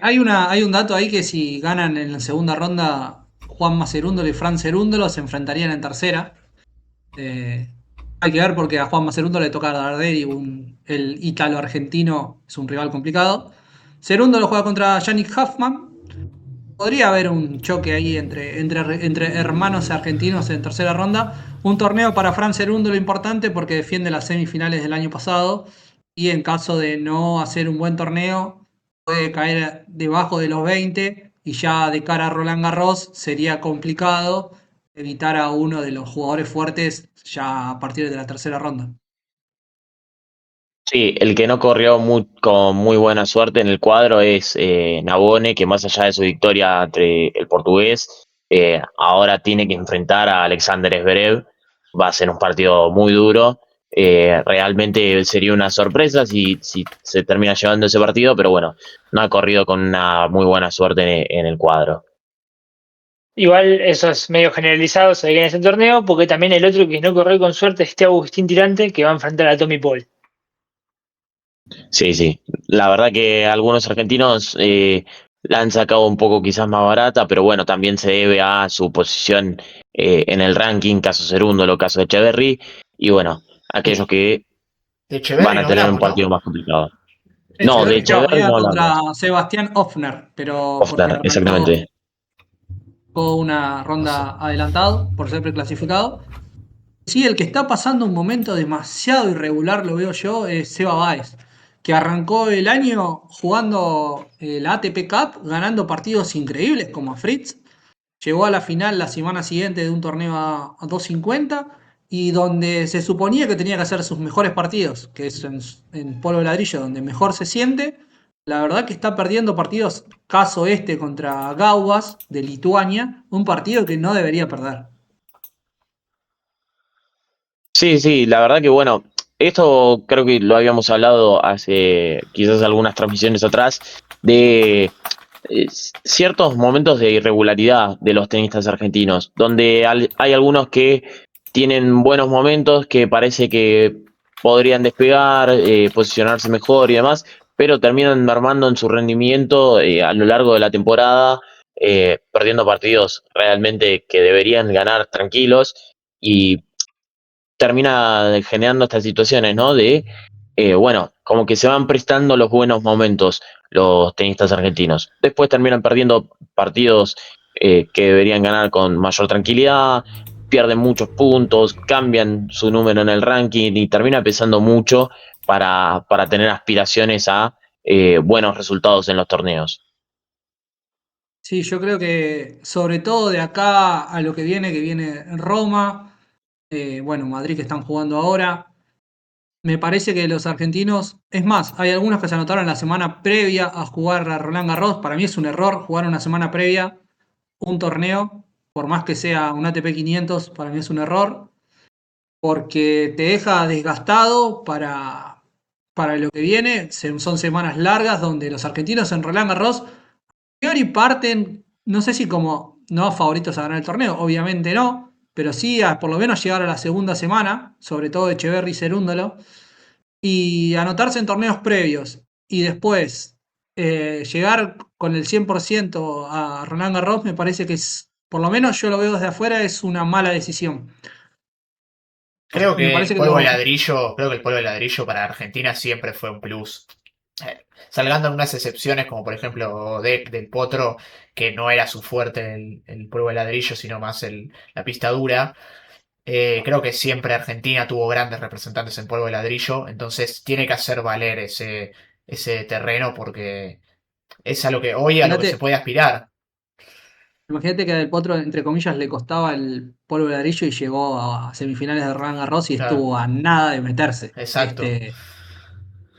A: Hay un dato ahí que si ganan en la segunda ronda Juan Macerúndolo y Fran Cerúndolo se enfrentarían en tercera. Hay que ver porque a Juan Macerúndolo le toca a Darderi, el ítalo-argentino es un rival complicado. Cerúndolo juega contra Yannick Hoffman. Podría haber un choque ahí entre hermanos argentinos en tercera ronda. Un torneo para Fran Cerúndolo importante porque defiende las semifinales del año pasado y en caso de no hacer un buen torneo puede caer debajo de los 20 y ya de cara a Roland Garros sería complicado evitar a uno de los jugadores fuertes ya a partir de la tercera ronda.
B: Sí, el que no corrió con muy buena suerte en el cuadro es Navone, que más allá de su victoria entre el portugués, ahora tiene que enfrentar a Alexander Zverev. Va a ser un partido muy duro. Realmente sería una sorpresa si se termina llevando ese partido, pero bueno, no ha corrido con una muy buena suerte en el cuadro.
D: Igual eso es medio generalizado, se ve que en ese torneo, porque también el otro que no corrió con suerte es Agustín Tirante, que va a enfrentar a Tommy Paul.
B: Sí, sí. La verdad que algunos argentinos la han sacado un poco quizás más barata, pero bueno, también se debe a su posición en el ranking, caso Cerúndolo, caso Echeverry, y bueno, aquellos que
C: De
B: van
C: Echeverry
B: a
C: no
B: tener un
C: hablamos, ¿no?
B: partido más complicado. No, de
A: Echeverri
B: Echeverry
A: juega
B: no
A: contra
B: hablamos.
A: Sebastián Ofner, pero porque
B: Oftar, exactamente.
A: arrancó una ronda adelantado por ser preclasificado. Sí, el que está pasando un momento demasiado irregular, lo veo yo, es Seba Báez, que arrancó el año jugando la ATP Cup, ganando partidos increíbles como a Fritz. Llegó a la final la semana siguiente de un torneo a 250 y donde se suponía que tenía que hacer sus mejores partidos, que es en polvo de ladrillo, donde mejor se siente. La verdad que está perdiendo partidos, caso este contra Gaugas de Lituania, un partido que no debería perder.
B: Sí, sí, la verdad que bueno, esto creo que lo habíamos hablado hace quizás algunas transmisiones atrás, de ciertos momentos de irregularidad de los tenistas argentinos, donde hay algunos que tienen buenos momentos, que parece que podrían despegar, posicionarse mejor y demás, pero terminan mermando en su rendimiento a lo largo de la temporada, perdiendo partidos realmente que deberían ganar tranquilos y termina generando estas situaciones, ¿no? De, bueno, como que se van prestando los buenos momentos los tenistas argentinos. Después terminan perdiendo partidos que deberían ganar con mayor tranquilidad, pierden muchos puntos, cambian su número en el ranking y termina pesando mucho para tener aspiraciones a buenos resultados en los torneos.
A: Sí, yo creo que sobre todo de acá a lo que viene Roma, bueno, Madrid que están jugando ahora, me parece que los argentinos, es más, hay algunos que se anotaron la semana previa a jugar a Roland Garros, para mí es un error jugar una semana previa un torneo, por más que sea un ATP 500, para mí es un error, porque te deja desgastado para lo que viene, son semanas largas donde los argentinos en Roland Garros priori parten, no sé si como no favoritos a ganar el torneo, obviamente no, pero sí a por lo menos llegar a la segunda semana, sobre todo Echeverry y Cerúndolo, y anotarse en torneos previos y después llegar con el 100% a Roland Garros me parece que es, por lo menos yo lo veo desde afuera, es una mala decisión.
C: Creo
A: Me
C: que
A: parece
C: el
A: que
C: polvo de ladrillo, creo que el polvo de ladrillo para Argentina siempre fue un plus. Salgando en unas excepciones, como por ejemplo del Potro, que no era su fuerte el polvo de ladrillo, sino más la pista dura. Creo que siempre Argentina tuvo grandes representantes en polvo de ladrillo, entonces tiene que hacer valer ese terreno porque es a lo que hoy a lo que se
A: imagínate,
C: puede aspirar.
A: imagínate que a Del Potro, entre comillas, le costaba el polvo de ladrillo y llegó a semifinales de Roland Garros y
C: Claro,
A: estuvo a nada de meterse.
C: exacto.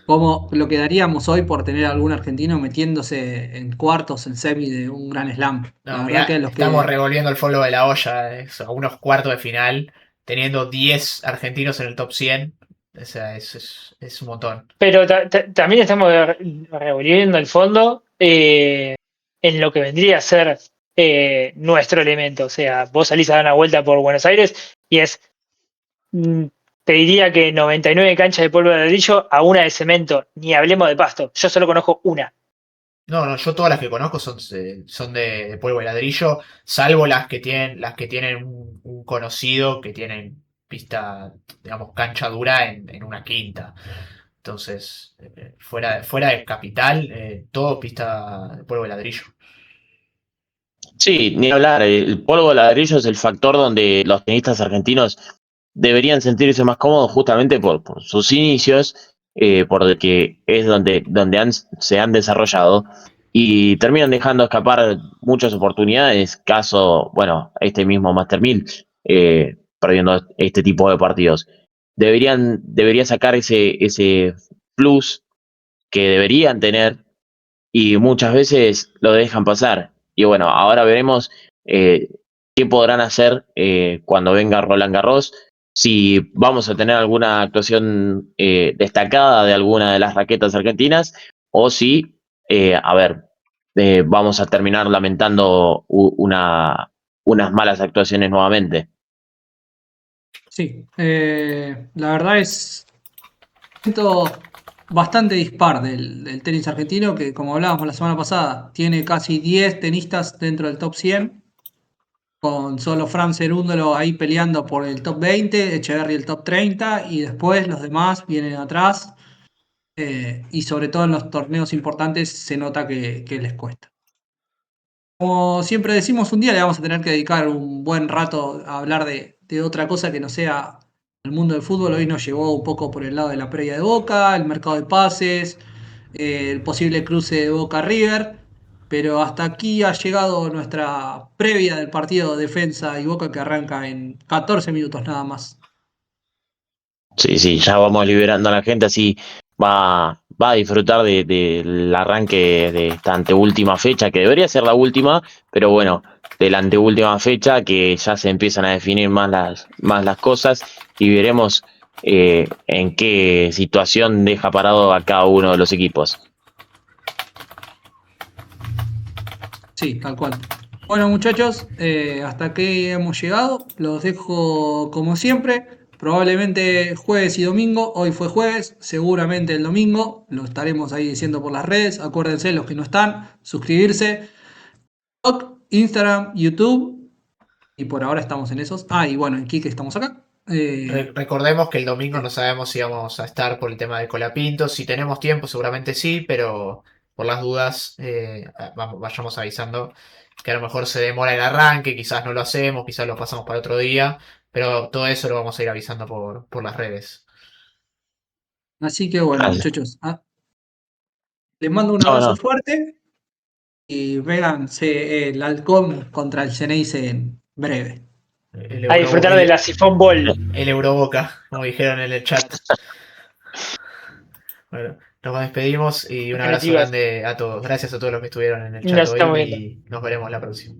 A: Como lo que daríamos hoy por tener a algún argentino metiéndose en cuartos, en semi de un gran slam.
C: No,
A: La verdad que
C: mirá,
A: los
C: estamos
A: que
C: revolviendo el polvo de la olla, a unos cuartos de final, teniendo 10 argentinos en el top 100. O sea, es un montón.
D: Pero también estamos revolviendo el fondo en lo que vendría a ser nuestro elemento. O sea, vos salís a dar una vuelta por Buenos Aires y es, mm, te diría que 99 canchas de polvo de ladrillo a una de cemento. Ni hablemos de pasto. Yo solo conozco una.
C: No, no, yo todas las que conozco son de polvo de ladrillo, salvo las que tienen un conocido que tienen pista, digamos, cancha dura en una quinta. Entonces, fuera de capital, todo pista de polvo de ladrillo.
B: Sí, ni hablar, el polvo de ladrillo es el factor donde los tenistas argentinos deberían sentirse más cómodos justamente por sus inicios, por el que es donde se han desarrollado y terminan dejando escapar muchas oportunidades, caso, bueno, este mismo Master 1000, perdiendo este tipo de partidos. Debería sacar ese plus que deberían tener y muchas veces lo dejan pasar. Y bueno, ahora veremos eh, qué podrán hacer cuando venga Roland Garros, si vamos a tener alguna actuación destacada de alguna de las raquetas argentinas o si, a ver, vamos a terminar lamentando unas malas actuaciones nuevamente.
A: sí, la verdad es un momento bastante dispar del tenis argentino, que como hablábamos la semana pasada, tiene casi 10 tenistas dentro del top 100, con solo Fran Cerúndolo ahí peleando por el top 20, Echeverry el top 30, y después los demás vienen atrás, y sobre todo en los torneos importantes se nota que les cuesta. Como siempre decimos, un día le vamos a tener que dedicar un buen rato a hablar de otra cosa que no sea el mundo del fútbol. Hoy nos llevó un poco por el lado de la previa de Boca, el mercado de pases, el posible cruce de Boca River. Pero hasta aquí ha llegado nuestra previa del partido Defensa y Boca que arranca en 14 minutos nada más.
B: Sí, sí, ya vamos liberando a la gente, así va a disfrutar del arranque de esta anteúltima fecha, que debería ser la última, pero bueno, de la anteúltima fecha que ya se empiezan a definir más las cosas y veremos en qué situación deja parado a cada uno de los equipos.
A: Sí, tal cual. Bueno, muchachos, hasta aquí hemos llegado. Los dejo como siempre. Probablemente jueves y domingo. Hoy fue jueves, seguramente el domingo. Lo estaremos ahí diciendo por las redes. Acuérdense, los que no están, suscribirse. TikTok, Instagram, YouTube. Y por ahora estamos en esos. Ah, y bueno, en Kike estamos acá.
C: Recordemos que el domingo no sabemos si vamos a estar por el tema de Colapinto. Si tenemos tiempo, seguramente sí, pero por las dudas, vayamos avisando que a lo mejor se demora el arranque, quizás no lo hacemos, quizás lo pasamos para otro día, pero todo eso lo vamos a ir avisando por las redes.
A: Así que bueno,
B: Ah,
A: muchachos. Les mando un
B: no,
A: abrazo
B: no.
A: fuerte. Y véanse el Halcón contra el Ceneice en breve.
C: El
D: A
C: Euro,
D: disfrutar de la Sifón Ball.
C: el Euroboca, como dijeron en el chat. Bueno, nos despedimos y un abrazo
D: Definitivas.
C: grande a todos. Gracias a todos los que estuvieron en el chat
D: Nos
C: hoy
D: estamos viendo.
C: y nos veremos la próxima.